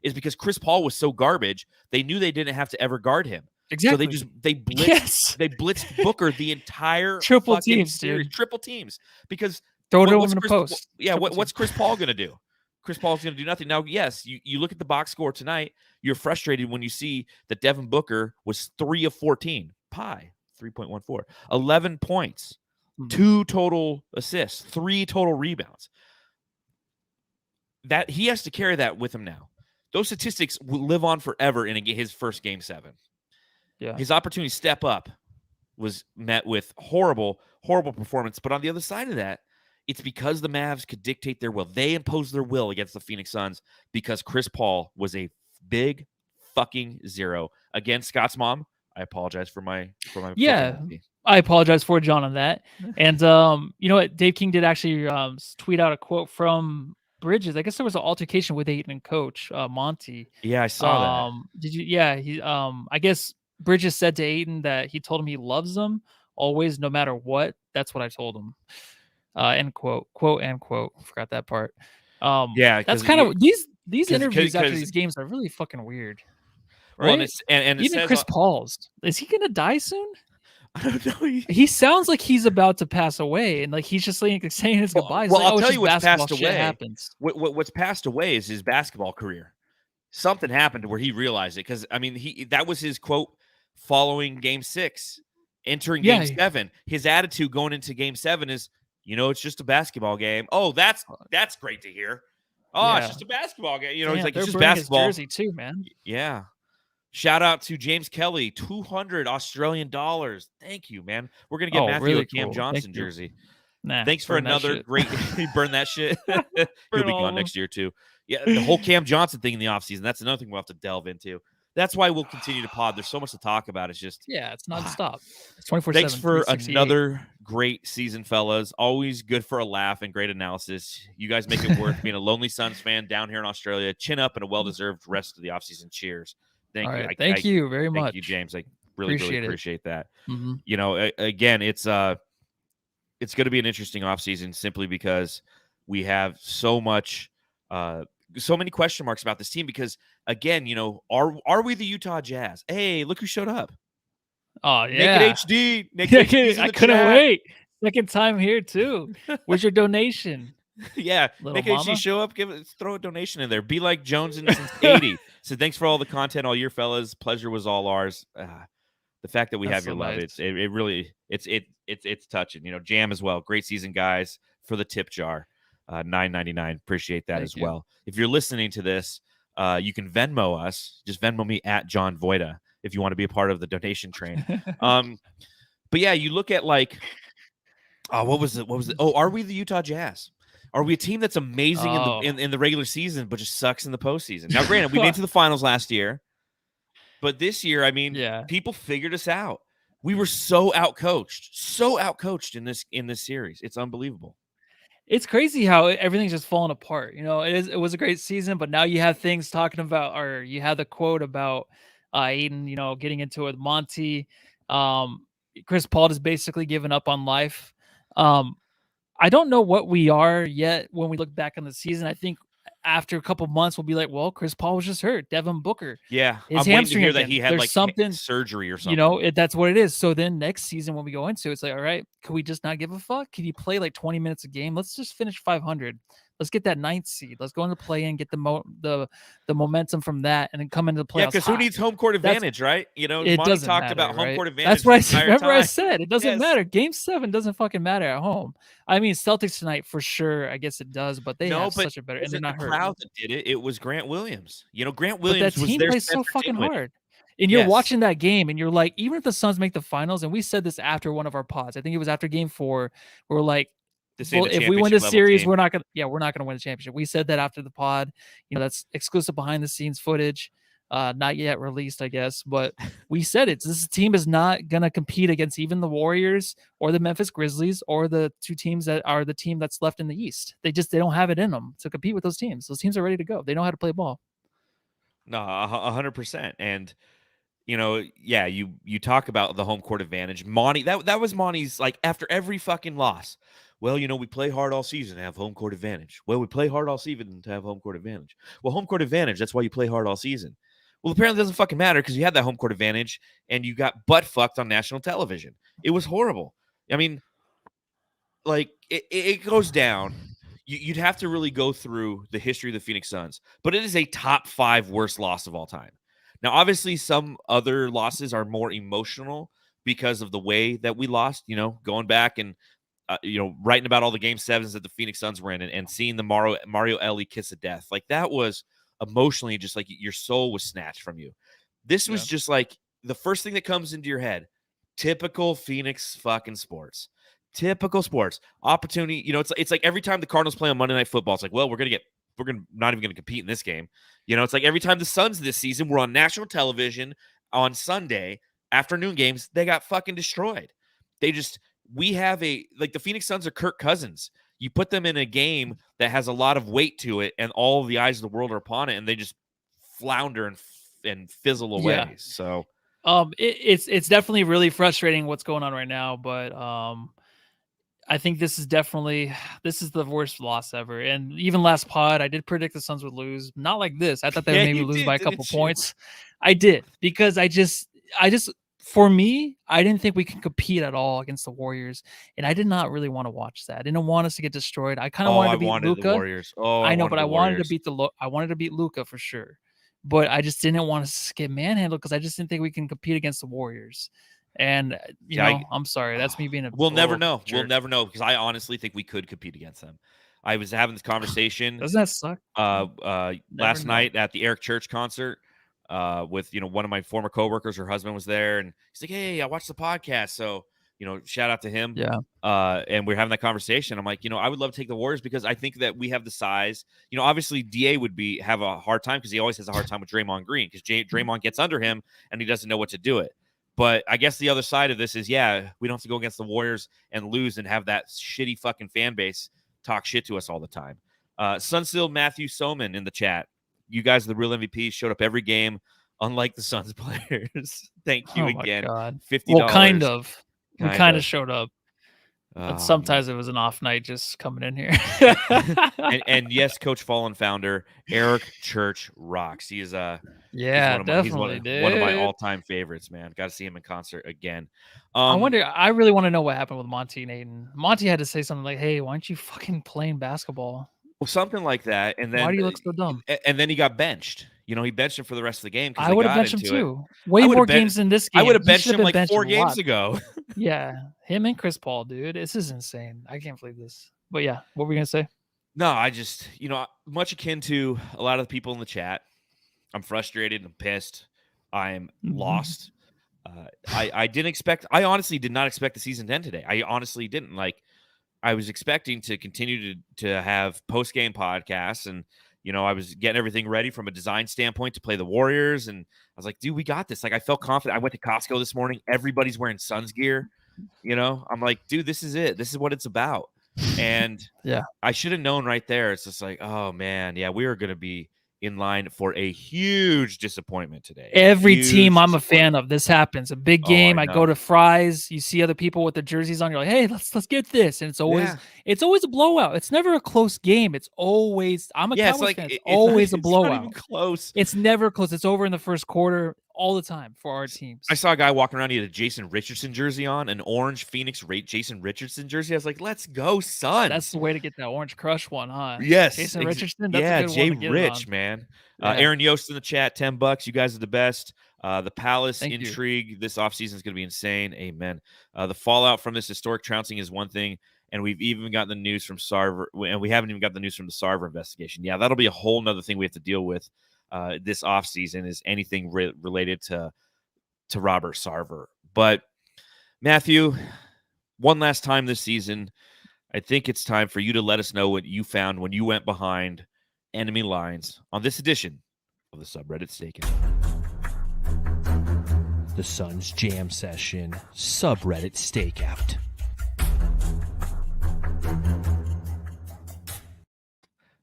is because Chris Paul was so garbage, they knew they didn't have to ever guard him. Exactly. So they blitzed Booker the entire triple teams, series, dude. Triple teams. Because throw it over in the post. Yeah, what's Chris Paul going to do? Chris Paul's going to do nothing. Now, yes, you look at the box score tonight, you're frustrated when you see that Devin Booker was 3 of 14. 3.14. 11 points, 2 total assists, 3 total rebounds. That he has to carry that with him now. Those statistics will live on forever in his first Game 7. Yeah. His opportunity to step up was met with horrible, horrible performance. But on the other side of that, it's because the Mavs could dictate their will. They imposed their will against the Phoenix Suns because Chris Paul was a big fucking 0. Again, Scott's mom, I apologize for my I apologize for John on that. And you know what? Dave King did actually tweet out a quote from Bridges. I guess there was an altercation with Ayton and Coach Monty. Yeah, I saw that. Did you? Yeah, he. I guess Bridges said to Ayton that he told him he loves him always, no matter what. That's what I told him. End quote. Quote end quote. Forgot that part. Yeah, that's kind of these interviews after these games are really fucking weird. Right? Well, and even Chris Paul's. Is he gonna die soon? I don't know. He sounds like he's about to pass away, and like he's just saying his goodbyes. Well, like, I'll tell you what's passed away. Happens. What's passed away is his basketball career. Something happened to where he realized it because I mean that was his quote following Game 6, entering Game 7. His attitude going into Game 7 is, it's just a basketball game. Oh, that's great to hear. Oh, it's just a basketball game. He's like, it's just basketball. His jersey too, man. Yeah. Shout out to James Kelly, $200 Australian. Thank you, man. We're gonna get Matthew a Cam Johnson jersey. Thanks for another great. Burn that shit. He'll be gone next year too. Yeah, the whole Cam Johnson thing in the offseason. That's another thing we'll have to delve into. That's why we'll continue to pod. There's so much to talk about. It's just it's nonstop. It's 24/7. Thanks for another great season, fellas. Always good for a laugh and great analysis. You guys make it worth being a lonely Suns fan down here in Australia. Chin up and a well-deserved rest of the offseason. Cheers. Thank you. Thank you very much. Thank you, James. Really Appreciate it. appreciate that. Mhm. You know, again, it's going to be an interesting offseason simply because we have so many question marks about this team because, again, you know, are we the Utah Jazz? Hey, look who showed up. Oh, Naked yeah. HD. Naked HD's in I the couldn't chat. wait. Second time here, too. Where's your donation? Yeah, Little Naked HD, mama? show up, throw a donation in there. Be like Jones since 80. So thanks for all the content all year, fellas. Pleasure was all ours. The fact that we That's have your so love, nice. it really it's touching. You know, Jam as well. Great season, guys. For the tip jar, $9.99. Appreciate that Thank as you. well. If you're listening to this, you can Venmo us. Just Venmo me at John Voida if you want to be a part of the donation train. But yeah, you look at like, what was it? Oh, are we the Utah Jazz? Are we a team that's amazing Oh. in the regular season, but just sucks in the postseason? Now, granted, we made it to the finals last year, but this year, I mean, Yeah. people figured us out. We were so outcoached in this series. It's unbelievable. It's crazy how everything's just falling apart. You know, it was a great season, but now you have things talking about, or you have the quote about Ayton, you know, getting into it with Monty. Chris Paul has basically given up on life. I don't know what we are yet when we look back on the season. I think after a couple months, we'll be like, well, Chris Paul was just hurt. Devin Booker, Yeah, his I'm waiting to hamstring hear that again. he had There's like something, surgery or something. you know, that's what it is. So then next season when we go into it, it's like, all right, could we just not give a fuck? Can you play like 20 minutes a game? Let's just finish 500. Let's get that 9th seed. Let's go into play and get the momentum from that, and then come into the playoffs. Yeah, because who needs home court advantage, right? You know, It Monty doesn't talked matter, about home right? court advantage. That's what the entire remember I time. said. It doesn't Yes. matter. Game 7 doesn't fucking matter at home. I mean, Celtics tonight for sure. I guess it does, but they have such a better, and they're not the hurt. crowd that did it. It was Grant Williams. You know, Grant But that Williams was team their plays so Spencer fucking Dinwiddie. hard. And you're Yes. watching that game, and you're like, even if the Suns make the finals, and we said this after one of our pods, I think it was after game 4, we're like, This ain't well, a if we win championship this level series, team. we're not gonna win the championship. We said that after the pod. You know, that's exclusive behind the scenes footage, not yet released, I guess. But we said it. This team is not gonna compete against even the Warriors or the Memphis Grizzlies or the two teams that are the team that's left in the East. They don't have it in them to compete with those teams. Those teams are ready to go. They know how to play ball. No, 100%. And you know, yeah, you talk about the home court advantage. Monty, that was Monty's, like, after every fucking loss. Well, you know, we play hard all season to have home court advantage. Well, we play hard all season to have home court advantage. Well, home court advantage, that's why you play hard all season. Well, apparently it doesn't fucking matter because you had that home court advantage and you got butt fucked on national television. It was horrible. I mean, like, it goes down. You'd have to really go through the history of the Phoenix Suns, but it is a top 5 worst loss of all time. Now, obviously, some other losses are more emotional because of the way that we lost, you know, going back and, you know, writing about all the game 7s that the Phoenix Suns were in and seeing the Mario Ellie kiss of death. Like, that was emotionally just like your soul was snatched from you. This was just like the first thing that comes into your head. Typical Phoenix fucking sports. Typical sports. Opportunity, you know, it's like every time the Cardinals play on Monday Night Football, it's like, well, we're not even gonna compete in this game. You know, it's like every time the Suns this season were on national television on Sunday afternoon games, they got fucking destroyed. We have the Phoenix Suns are Kirk Cousins. You put them in a game that has a lot of weight to it, and all of the eyes of the world are upon it, and they just flounder and fizzle away. Yeah. So, it's definitely really frustrating what's going on right now, but I think this is the worst loss ever. And even last pod, I did predict the Suns would lose. Not like this. I thought they would maybe lose by a couple points. I did, because I just for me, I didn't think we can compete at all against the Warriors, and I did not really want to watch that. I didn't want us to get destroyed. I kind of wanted to beat Luka. The Warriors. Oh, I know, but I wanted to beat Luka for sure. But I just didn't want to get manhandled because I just didn't think we can compete against the Warriors. And I'm sorry, that's me being we'll never know. Jerk. We'll never know, because I honestly think we could compete against them. I was having this conversation. Doesn't that suck? Last night at the Eric Church concert with, you know, one of my former coworkers. Her husband was there, and he's like, "Hey, I watched the podcast." So, you know, shout out to him. Yeah. And we're having that conversation. I'm like, you know, I would love to take the Warriors because I think that we have the size. You know, obviously DA would have a hard time because he always has a hard time with Draymond Green because Draymond gets under him and he doesn't know what to do it. But I guess the other side of this is, yeah, we don't have to go against the Warriors and lose and have that shitty fucking fan base talk shit to us all the time... . Matthew Soman in the chat. You guys are the real MVPs. Showed up every game. unlike the Suns players. Thank you Oh my again. God. $50. Well, kind of. We kind Kinda. of showed up. But Oh, sometimes man. it was an off night just coming in here. and yes, Coach Fallen founder Eric Church rocks. He's Yeah, he's definitely, one of my dude. all-time favorites, man. Got to see him in concert again. I really want to know what happened with Monty and Ayton. Monty had to say something like, "Hey, why aren't you fucking playing basketball? Well, something like that, and Why then do you look so dumb?" and then he got benched. He benched him for the rest of the game because I they would have got benched him into it. too. Way I would more have games than this I game. would have He benched should him been like benched 4 a games lot. ago. Yeah, him and Chris Paul, dude. This is insane. I can't believe this. But yeah, what were we gonna say? No, I just, much akin to a lot of the people in the chat. I'm frustrated. I'm pissed. I'm lost. I honestly did not expect the season to end today. I honestly didn't. Like, I was expecting to continue to have post-game podcasts, and I was getting everything ready from a design standpoint to play the Warriors, and I was like, dude, we got this. Like, I felt confident. I went to Costco this morning. Everybody's wearing Suns gear. I'm like, dude, this is it. This is what it's about. And Yeah. I should have known right there. It's just like, oh man, yeah, we are going to be in line for a huge disappointment today. Every Huge team I'm a fan of, this happens. A big game, I go know. to Fry's, you see other people with their jerseys on, you're like, hey, let's get this. And it's always a blowout. It's never a close game. It's always I'm a Cowboys fan. It's always a blowout. It's not even close. It's never close. It's over in the first quarter all the time for our teams. I saw a guy walking around. He had a Jason Richardson jersey on, an orange Phoenix Jason Richardson jersey. I was like, let's go, Suns. That's the way to get that orange crush one, huh? Yes. Jason Richardson. That's a good Jay one to get Rich, on. man. Yeah. Aaron Yost in the chat, $10. You guys are the best. The Palace Thank intrigue this offseason is going to be insane. Amen. The fallout from this historic trouncing is one thing, and we've even gotten the news from Sarver, and we haven't even got the news from the Sarver investigation. Yeah, that'll be a whole nother thing we have to deal with this offseason, is anything related to Robert Sarver. But Matthew, one last time this season, I think it's time for you to let us know what you found when you went behind enemy lines on this edition of the Subreddit Stakeout. The Suns Jam Session Subreddit Stakeout.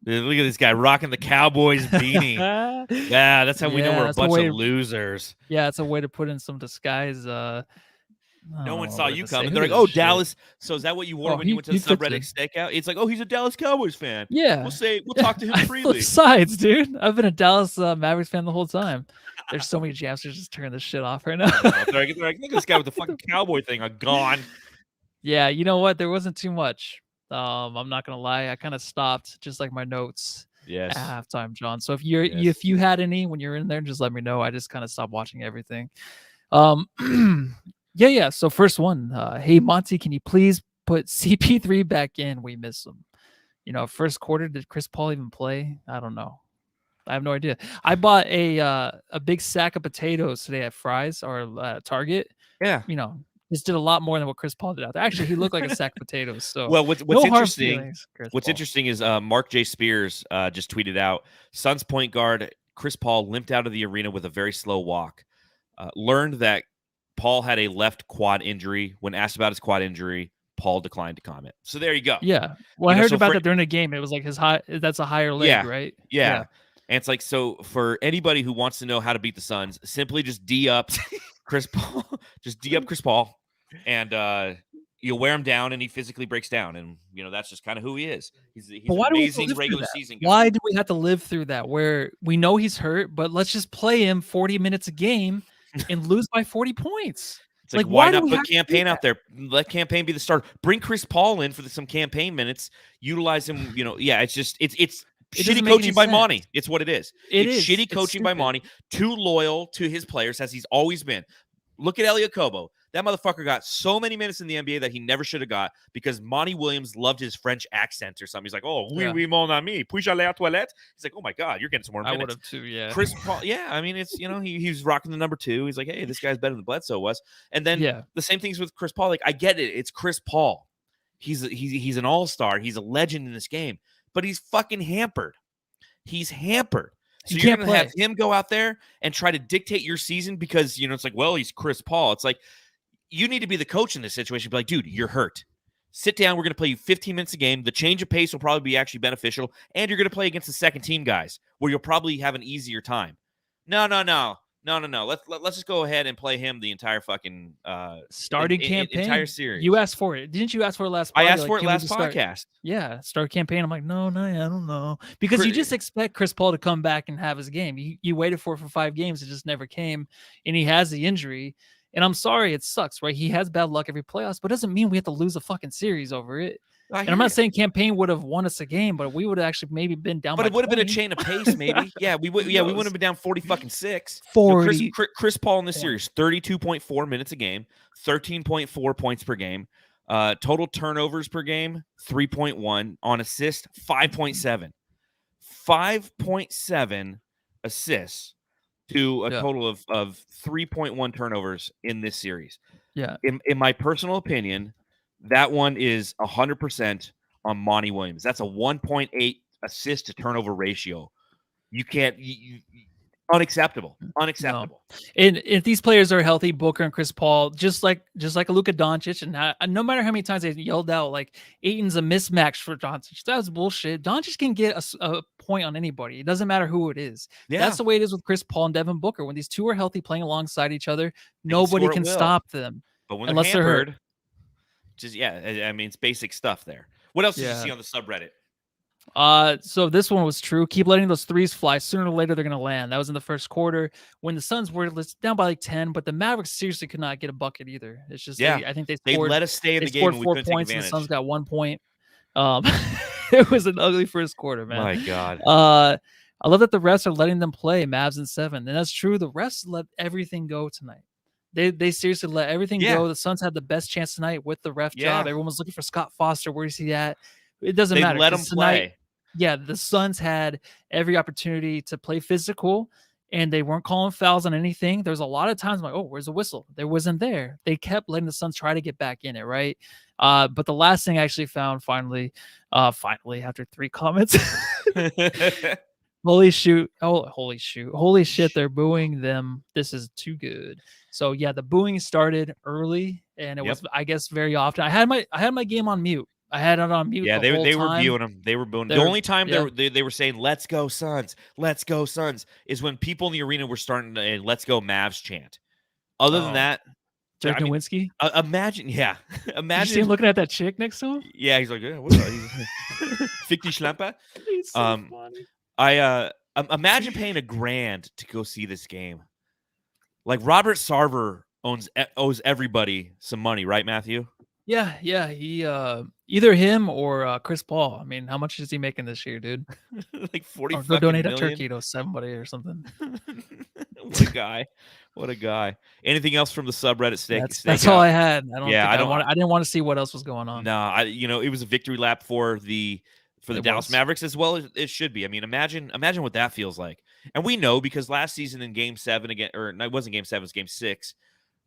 Look at this guy rocking the Cowboys beanie. Yeah, that's how we know we're a bunch of losers. Yeah, it's a way to put in some disguise. No one saw you coming. They're like, oh, Dallas. So is that what you wore when you went to the Subreddit Stakeout? It's like, oh, he's a Dallas Cowboys fan. Yeah. We'll talk to him freely. Sides, dude. I've been a Dallas Mavericks fan the whole time. There's so many jamsters just turning this shit off right now. They're like, look at this guy with the fucking cowboy thing gone. Yeah, you know what? There wasn't too much. I'm not gonna lie. I kind of stopped, just like my notes. Yes. At halftime, John. So if you had any when you're in there, just let me know. I just kind of stopped watching everything. Yeah. So first one, hey Monty, can you please put CP3 back in? We miss him. First quarter, did Chris Paul even play? I don't know. I have no idea. I bought a big sack of potatoes today at Fry's or Target. Yeah. Just did a lot more than what Chris Paul did out there. Actually, he looked like a sack of potatoes. So well, what's interesting? What's Paul. Interesting is Mark J. Spears just tweeted out, Suns point guard Chris Paul limped out of the arena with a very slow walk. Learned that Paul had a left quad injury. When asked about his quad injury, Paul declined to comment. So there you go. Yeah. Well, I heard about that during the game. It was like that's a higher leg, right? Yeah. And it's like, so for anybody who wants to know how to beat the Suns, simply just D up Chris Paul. Just D up Chris Paul, and you'll wear him down, and he physically breaks down. And that's just kind of who he is. He's an amazing regular season guy. Why do we have to live through that? Where we know he's hurt, but let's just play him 40 minutes a game and lose by 40 points. It's like why not put Campaign out there? Let Campaign be the starter. Bring Chris Paul in for some Campaign minutes. Utilize him. It's just it's shitty coaching by Monty. It's what it is. It's shitty coaching by Monty. Too loyal to his players as he's always been. Look at Elliot Kobo. That motherfucker got so many minutes in the NBA that he never should have got because Monty Williams loved his French accent or something. He's like, oh, oui, mon ami. Puis-je aller à toilette? He's like, oh my God, you're getting some more minutes. I would have too, yeah. Chris Paul, yeah. I mean, it's, he's rocking the number 2. He's like, hey, this guy's better than Bledsoe was. And then the same things with Chris Paul. Like, I get it. It's Chris Paul. He's an all-star. He's a legend in this game. But he's fucking hampered. He's hampered. So you're going to have him go out there and try to dictate your season because, it's like, well, he's Chris Paul. It's like, you need to be the coach in this situation. Be like, dude, you're hurt. Sit down. We're going to play you 15 minutes a game. The change of pace will probably be actually beneficial. And you're going to play against the second team guys where you'll probably have an easier time. No. No. Let's just go ahead and play him the entire fucking starting campaign. entire series. You asked for it, didn't you? Ask for it last. I Party? asked for it can we last just start? podcast. Yeah, start campaign. I'm like, no, I don't know, because you just expect Chris Paul to come back and have his game. You waited for 5 games, it just never came, and he has the injury. And I'm sorry, it sucks, right? He has bad luck every playoffs, but it doesn't mean we have to lose a fucking series over it. And I'm not saying campaign would have won us a game, but we would have actually maybe been down. But by it would have been a 20. chain of pace, maybe. Yeah, we would. Yeah, we wouldn't have been down 40-6. 40. Chris Paul in this series, 32.4 minutes a game, 13.4 points per game, total turnovers per game, 3.1 on assist, 5.7, 5.7 assists to a total of 3.1 turnovers in this series. Yeah. In my personal opinion, that one is 100% on Monty Williams. That's a 1.8 assist to turnover ratio. You can't. Unacceptable. Unacceptable. No. And if these players are healthy, Booker and Chris Paul, just like a Luka Doncic, and no matter how many times they yelled out like Ayton's a mismatch for Doncic, that was bullshit. Doncic can get a point on anybody. It doesn't matter who it is. Yeah. That's the way it is with Chris Paul and Devin Booker. When these two are healthy, playing alongside each other, nobody can stop them. But when unless they're hurt. Just I mean, it's basic stuff there. What else did you see on the subreddit? So this one was true. Keep letting those threes fly. Sooner or later, they're going to land. That was in the first quarter when the Suns were down by like 10, but the Mavericks seriously could not get a bucket either. It's just, I think they let us stay in the game. Scored 4 points, and the Suns got 1 point. It was an ugly first quarter, man. My God. I love that the refs are letting them play Mavs in 7, and that's true. The refs let everything go tonight. They seriously let everything go. The Suns had the best chance tonight with the ref job. Everyone was looking for Scott Foster. Where is he at? It doesn't matter. Let him play. Yeah, the Suns had every opportunity to play physical, and they weren't calling fouls on anything. There was a lot of times I'm like, oh, where's the whistle? There wasn't there. They kept letting the Suns try to get back in it, right? But the last thing I actually found finally after 3 comments. Holy shit, they're booing them. This is too good. So yeah, the booing started early, and it was, I guess, very often. I had my game on mute. I had it on mute. Yeah, they were viewing them. They were booing. The only time they were saying "Let's go Suns, let's go Suns" is when people in the arena were starting to "Let's go Mavs" chant. Other than that, Dirk Nowitzki. Imagine. Did you see him looking at that chick next to him? Yeah, he's like, what's up? Fick die Schlampe. He's so funny. Imagine paying $1,000 to go see this game. Like Robert Sarver owes everybody some money, right, Matthew? Yeah. He either him or Chris Paul. I mean, how much is he making this year, dude? Like 40. Or go donate a turkey to somebody or something. What a guy! Anything else from the subreddit? That's all I had. I didn't want to see what else was going on. No, it was a victory lap for the Dallas Mavericks as well as it should be. I mean, imagine what that feels like. And we know because last season in Game 7 again, or no, it wasn't Game 7, it was Game 6.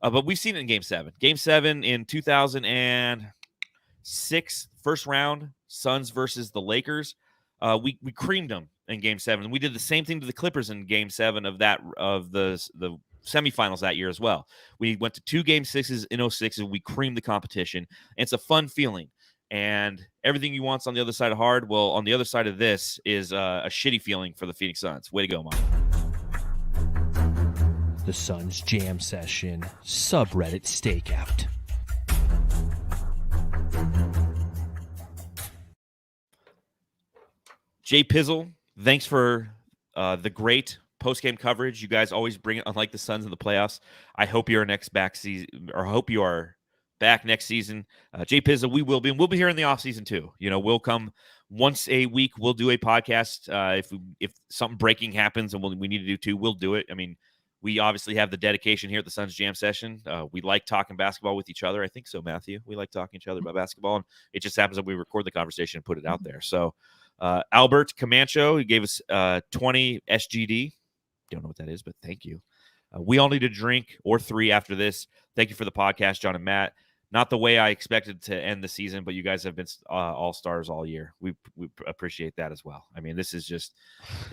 But we've seen it in Game 7. Game 7 in 2006, first round, Suns versus the Lakers. We creamed them in Game 7. We did the same thing to the Clippers in Game 7 of the semifinals that year as well. We went to 2 Game 6s in 06, and we creamed the competition. And it's a fun feeling. And everything you want's on the other side of hard. Well, on the other side of this is a shitty feeling for the Phoenix Suns. Way to go, Mike. The Suns Jam Session Subreddit Stakeout. Jay Pizzle, thanks for the great post-game coverage. You guys always bring it, unlike the Suns in the playoffs. I hope you're back next season. Jay Pizzle, we'll be here in the offseason too. We'll come once a week. We'll do a podcast. If something breaking happens and we need to do 2, we'll do it. I mean, we obviously have the dedication here at the Suns Jam Session. We like talking basketball with each other. I think so, Matthew. We like talking to each other about basketball, and it just happens that we record the conversation and put it out there. So Albert Camacho, he gave us 20 SGD. Don't know what that is, but thank you. We all need a drink or 3 after this. Thank you for the podcast, John and Matt. Not the way I expected to end the season, but you guys have been all-stars all year. We appreciate that as well. I mean, it's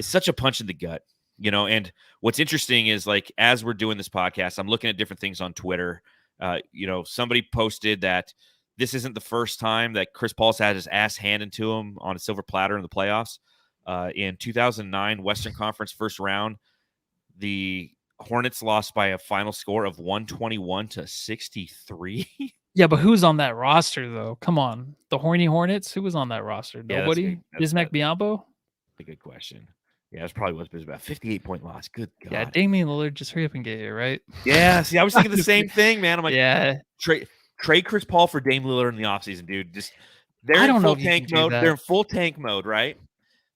such a punch in the gut. And what's interesting is, like, as we're doing this podcast, I'm looking at different things on Twitter. Somebody posted that this isn't the first time that Chris Paul's had his ass handed to him on a silver platter in the playoffs. In 2009 Western Conference first round, the Hornets lost by a final score of 121-63. Yeah, but who's on that roster though? Come on, the horny Hornets. Who was on that roster? Yeah, that's Nobody. good. That's Bismack Biyombo. a good question. Yeah, that's probably what it was about. 58-point loss. Good God. Yeah, Damian Lillard, just hurry up and get here, right? Yeah, see, I was thinking the same thing, man. I'm like, yeah, trade Chris Paul for Dame Lillard in the offseason, dude. Just they're I in don't know full if you can tank do mode. that. They're in full tank mode, right?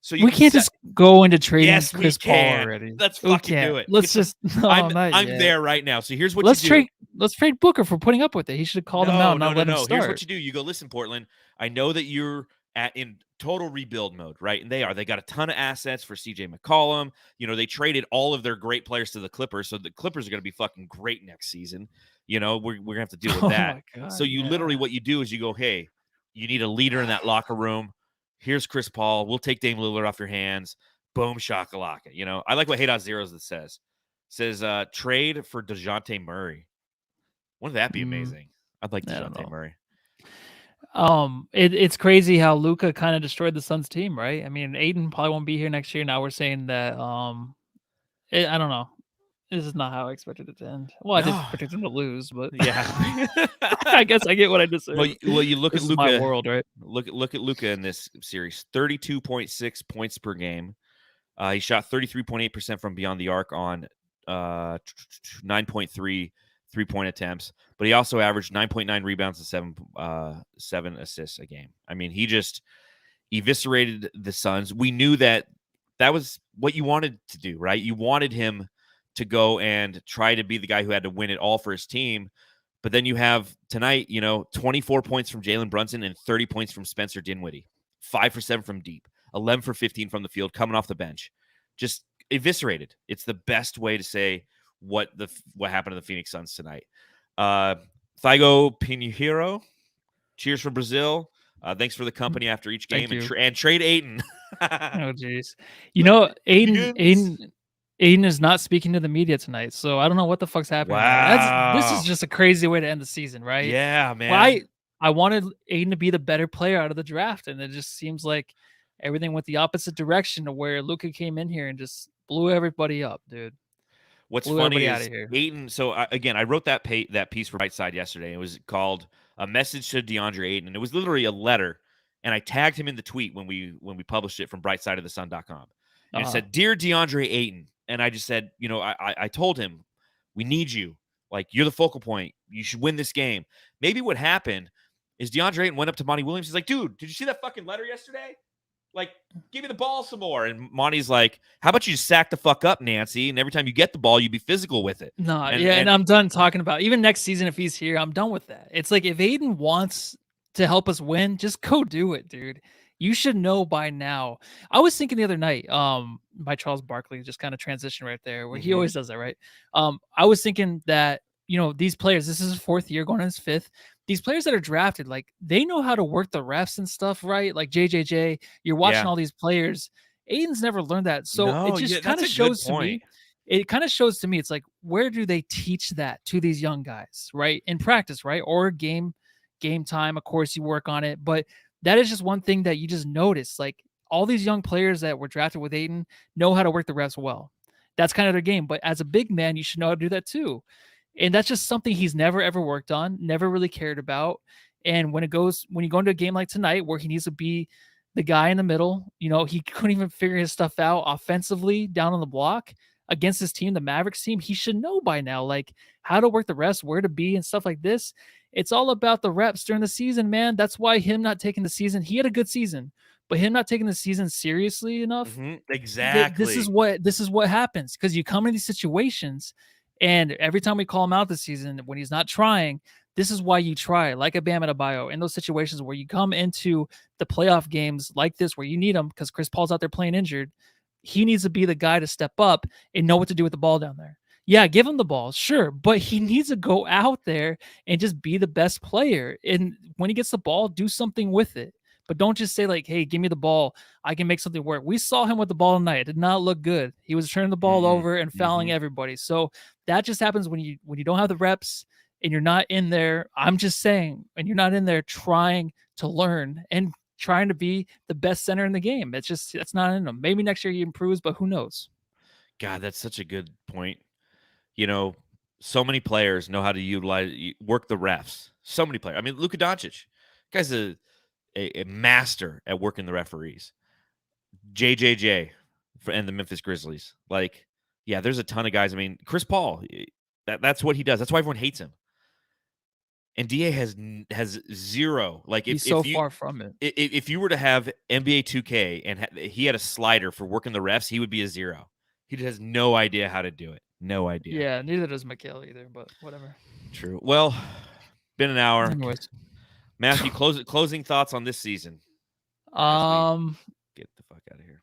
So we can't just go into trading Yes, Chris we can. Paul already. Let's We fucking can't. do it. Let's just. No, I'm not yet. there right now. So here's what Let's you do. Let's trade Booker for putting up with it. He should have called him out and not let him start. Here's what you do. You go, listen, Portland, I know that you're in total rebuild mode, right? And they are. They got a ton of assets for CJ McCollum. You know, they traded all of their great players to the Clippers, so the Clippers are going to be fucking great next season. You know, we're going to have to deal with that. My God, so you literally, what you do is you go, hey, you need a leader in that locker room. Here's Chris Paul. We'll take Dame Lillard off your hands. Boom, shakalaka. You know, I like what Hey Zeros that says. Says trade for DeJounte Murray. Wouldn't that be amazing? I'd like DeJounte Murray. It's crazy how Luka kind of destroyed the Suns team, right? I mean, Ayton probably won't be here next year. Now we're saying that I don't know. This is not how I expected it to end. Well, I did predict them to lose, but yeah, I guess I get what I just said. Well, you look this at is Luka. my world, right? Look at Luka in this series. 32.6 points per game. He shot 33.8% from beyond the arc on 9.3 3-point attempts, but he also averaged 9.9 rebounds and 7 assists a game. I mean, he just eviscerated the Suns. We knew that was what you wanted to do, right? You wanted him to go and try to be the guy who had to win it all for his team. But then you have tonight, 24 points from Jalen Brunson and 30 points from Spencer Dinwiddie. 5 for 7 from deep, 11 for 15 from the field, coming off the bench. Just eviscerated. It's the best way to say what happened to the Phoenix Suns tonight. Thiago Pinheiro, cheers from Brazil. Thanks for the company after each game and trade Ayton. Oh, jeez. Ayton is not speaking to the media tonight, so I don't know what the fuck's happening. Wow. This is just a crazy way to end the season, right? Yeah, man. Well, I wanted Ayton to be the better player out of the draft, and it just seems like everything went the opposite direction to where Luka came in here and just blew everybody up, dude. What's funny is Ayton. So I wrote that piece for Brightside yesterday. It was called "A Message to DeAndre Ayton," and it was literally a letter. And I tagged him in the tweet when we published it from BrightsideOfTheSun.com. And it said, "Dear DeAndre Ayton," and I just said, I told him, "We need you. Like, you're the focal point. You should win this game." Maybe what happened is DeAndre Ayton went up to Monty Williams. He's like, "Dude, did you see that fucking letter yesterday? Like, give me the ball some more." And Monty's like, "How about you just sack the fuck up, Nancy? And every time you get the ball, you be physical with it." No, and I'm done talking about even next season. If he's here, I'm done with that. It's like, if Ayton wants to help us win, just go do it, dude. You should know by now. I was thinking the other night, by Charles Barkley, just kind of transition right there, where he always does that, right? I was thinking that, these players, this is his 4th year, going on his 5th. These players that are drafted, like, they know how to work the refs and stuff, right? Like JJJ, you're watching all these players. Aiden's never learned that. So it just kind of shows to me. It kind of shows to me, it's like, where do they teach that to these young guys, right? In practice, right? Or game time, of course, you work on it. But that is just one thing that you just notice. Like, all these young players that were drafted with Ayton know how to work the refs well. That's kind of their game. But as a big man, you should know how to do that too. And that's just something he's never, ever worked on, never really cared about. And when you go into a game like tonight where he needs to be the guy in the middle, he couldn't even figure his stuff out offensively down on the block against his team, the Mavericks team. He should know by now, like, how to work the refs, where to be and stuff like this. It's all about the reps during the season, man. That's why him not taking the season, he had a good season, but him not taking the season seriously enough. Exactly. This is what happens, because you come in these situations, and every time we call him out this season, when he's not trying, this is why you try, like a Bam Adebayo, in those situations where you come into the playoff games like this, where you need him because Chris Paul's out there playing injured. He needs to be the guy to step up and know what to do with the ball down there. Yeah, give him the ball, sure, but he needs to go out there and just be the best player. And when he gets the ball, do something with it. But don't just say, like, hey, give me the ball, I can make something work. We saw him with the ball tonight. It did not look good. He was turning the ball over and fouling everybody. So that just happens when you don't have the reps and you're not in there. I'm just saying, and you're not in there trying to learn and trying to be the best center in the game. That's not in him. Maybe next year he improves, but who knows? God, that's such a good point. so many players know how to work the refs. So many players. I mean, Luka Doncic, guy's a master at working the referees. JJJ and the Memphis Grizzlies. Like, yeah, there's a ton of guys. I mean, Chris Paul, that's what he does. That's why everyone hates him. And DA has zero. Like, He's so far from it. If you were to have NBA 2K and he had a slider for working the refs, he would be a 0. He just has no idea how to do it. No idea. Yeah, neither does Mikhail either, but whatever. True. Well, been an hour. Anyways. Matthew, closing thoughts on this season. Get the fuck out of here.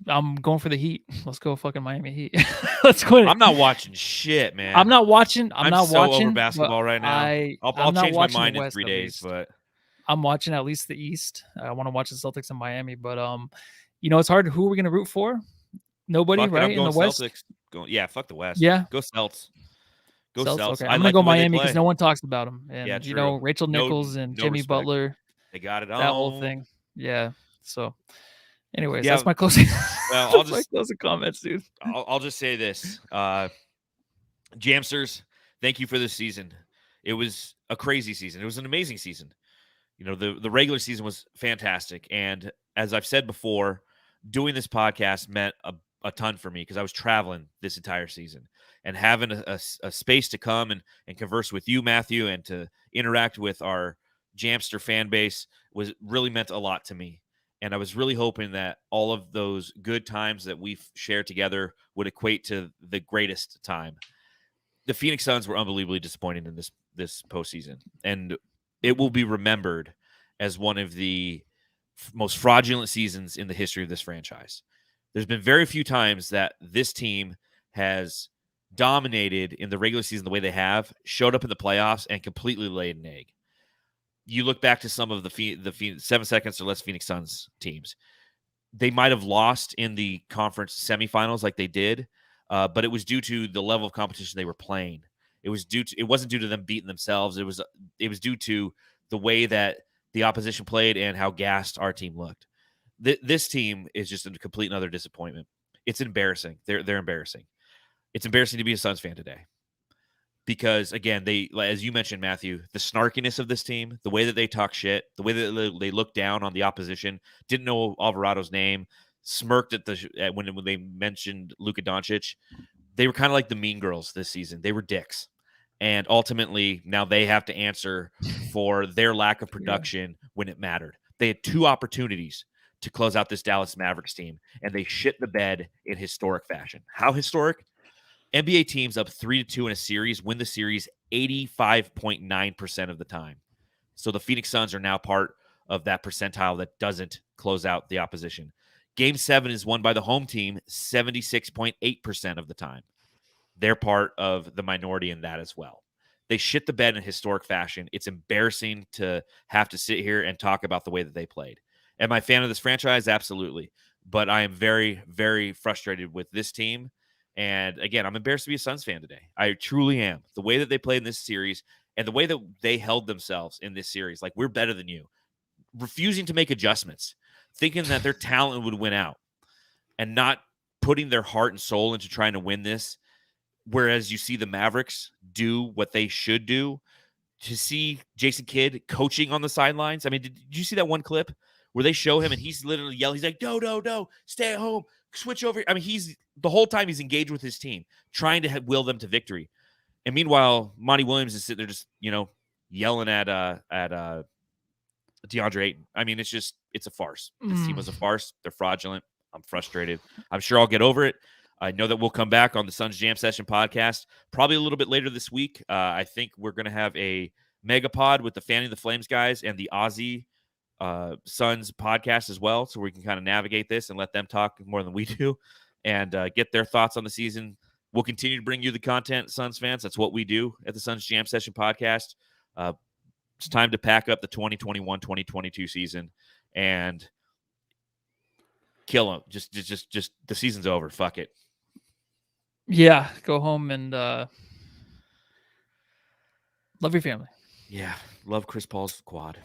I'm going for the Heat. Let's go fucking Miami Heat. Let's go. I'm not watching shit, man. I'm not watching. I'm not so watching over basketball right now. I'll change my mind in 3 days, but I'm watching at least the East. I want to watch the Celtics in Miami, but it's hard. Who are we gonna root for? Nobody, fuck it, right? I'm In going the West. Celtics. Fuck the West. Yeah, Go Celts. Go Celts. Celts. Okay, I'm gonna go Miami because no one talks about them. And Yeah, true. Rachel Nichols and no Jimmy respect. Butler. They got it on. That whole thing. Yeah. So, anyways, Yeah, that's my closing. Well, my closing comments, dude. I'll just say this. Jamsters, thank you for this season. It was a crazy season. It was an amazing season. The regular season was fantastic. And as I've said before, doing this podcast meant a ton for me because I was traveling this entire season. And having a space to come and converse with you, Matthew, and to interact with our Jamster fan base was really meant a lot to me. And I was really hoping that all of those good times that we've shared together would equate to the greatest time. The Phoenix Suns were unbelievably disappointing in this postseason, and it will be remembered as one of the most fraudulent seasons in the history of this franchise. There's been very few times that this team has dominated in the regular season the way they have, showed up in the playoffs, and completely laid an egg. You look back to some of the 7 seconds or less Phoenix Suns teams. They might have lost in the conference semifinals like they did, but it was due to the level of competition they were playing. It wasn't due to them beating themselves. It was due to the way that the opposition played and how gassed our team looked. This team is just a complete and utter disappointment. It's embarrassing. They're embarrassing. It's embarrassing to be a Suns fan today. Because, again, as you mentioned, Matthew, the snarkiness of this team, the way that they talk shit, the way that they look down on the opposition, didn't know Alvarado's name, smirked when they mentioned Luka Doncic. They were kind of like the mean girls this season. They were dicks. And ultimately, now they have to answer for their lack of production when it mattered. They had 2 opportunities to close out this Dallas Mavericks team, and they shit the bed in historic fashion. How historic? NBA teams up 3-2 in a series win the series 85.9% of the time. So the Phoenix Suns are now part of that percentile that doesn't close out the opposition. Game 7 is won by the home team 76.8% of the time. They're part of the minority in that as well. They shit the bed in historic fashion. It's embarrassing to have to sit here and talk about the way that they played. Am I a fan of this franchise? Absolutely. But I am very, very frustrated with this team. And again, I'm embarrassed to be a Suns fan today. I truly am. The way that they played in this series and the way that they held themselves in this series, like, we're better than you. Refusing to make adjustments, thinking that their talent would win out and not putting their heart and soul into trying to win this. Whereas you see the Mavericks do what they should do. To see Jason Kidd coaching on the sidelines. I mean, did you see that one clip where they show him and he's literally yelling? He's like, no, stay at home, switch over. I mean, the whole time he's engaged with his team, trying to will them to victory. And meanwhile, Monty Williams is sitting there just, yelling at DeAndre Ayton. I mean, it's a farce. This team was a farce. They're fraudulent. I'm frustrated. I'm sure I'll get over it. I know that we'll come back on the Suns Jam Session podcast probably a little bit later this week. I think we're going to have a mega pod with the Fanning the Flames guys and the Aussie Suns podcast as well, so we can kind of navigate this and let them talk more than we do and get their thoughts on the season. We'll continue to bring you the content, Suns fans. That's what we do at the Suns Jam Session podcast. It's time to pack up the 2021-2022 season and kill them. Just the season's over. Fuck it. Yeah, go home and love your family. Yeah, love Chris Paul's quad.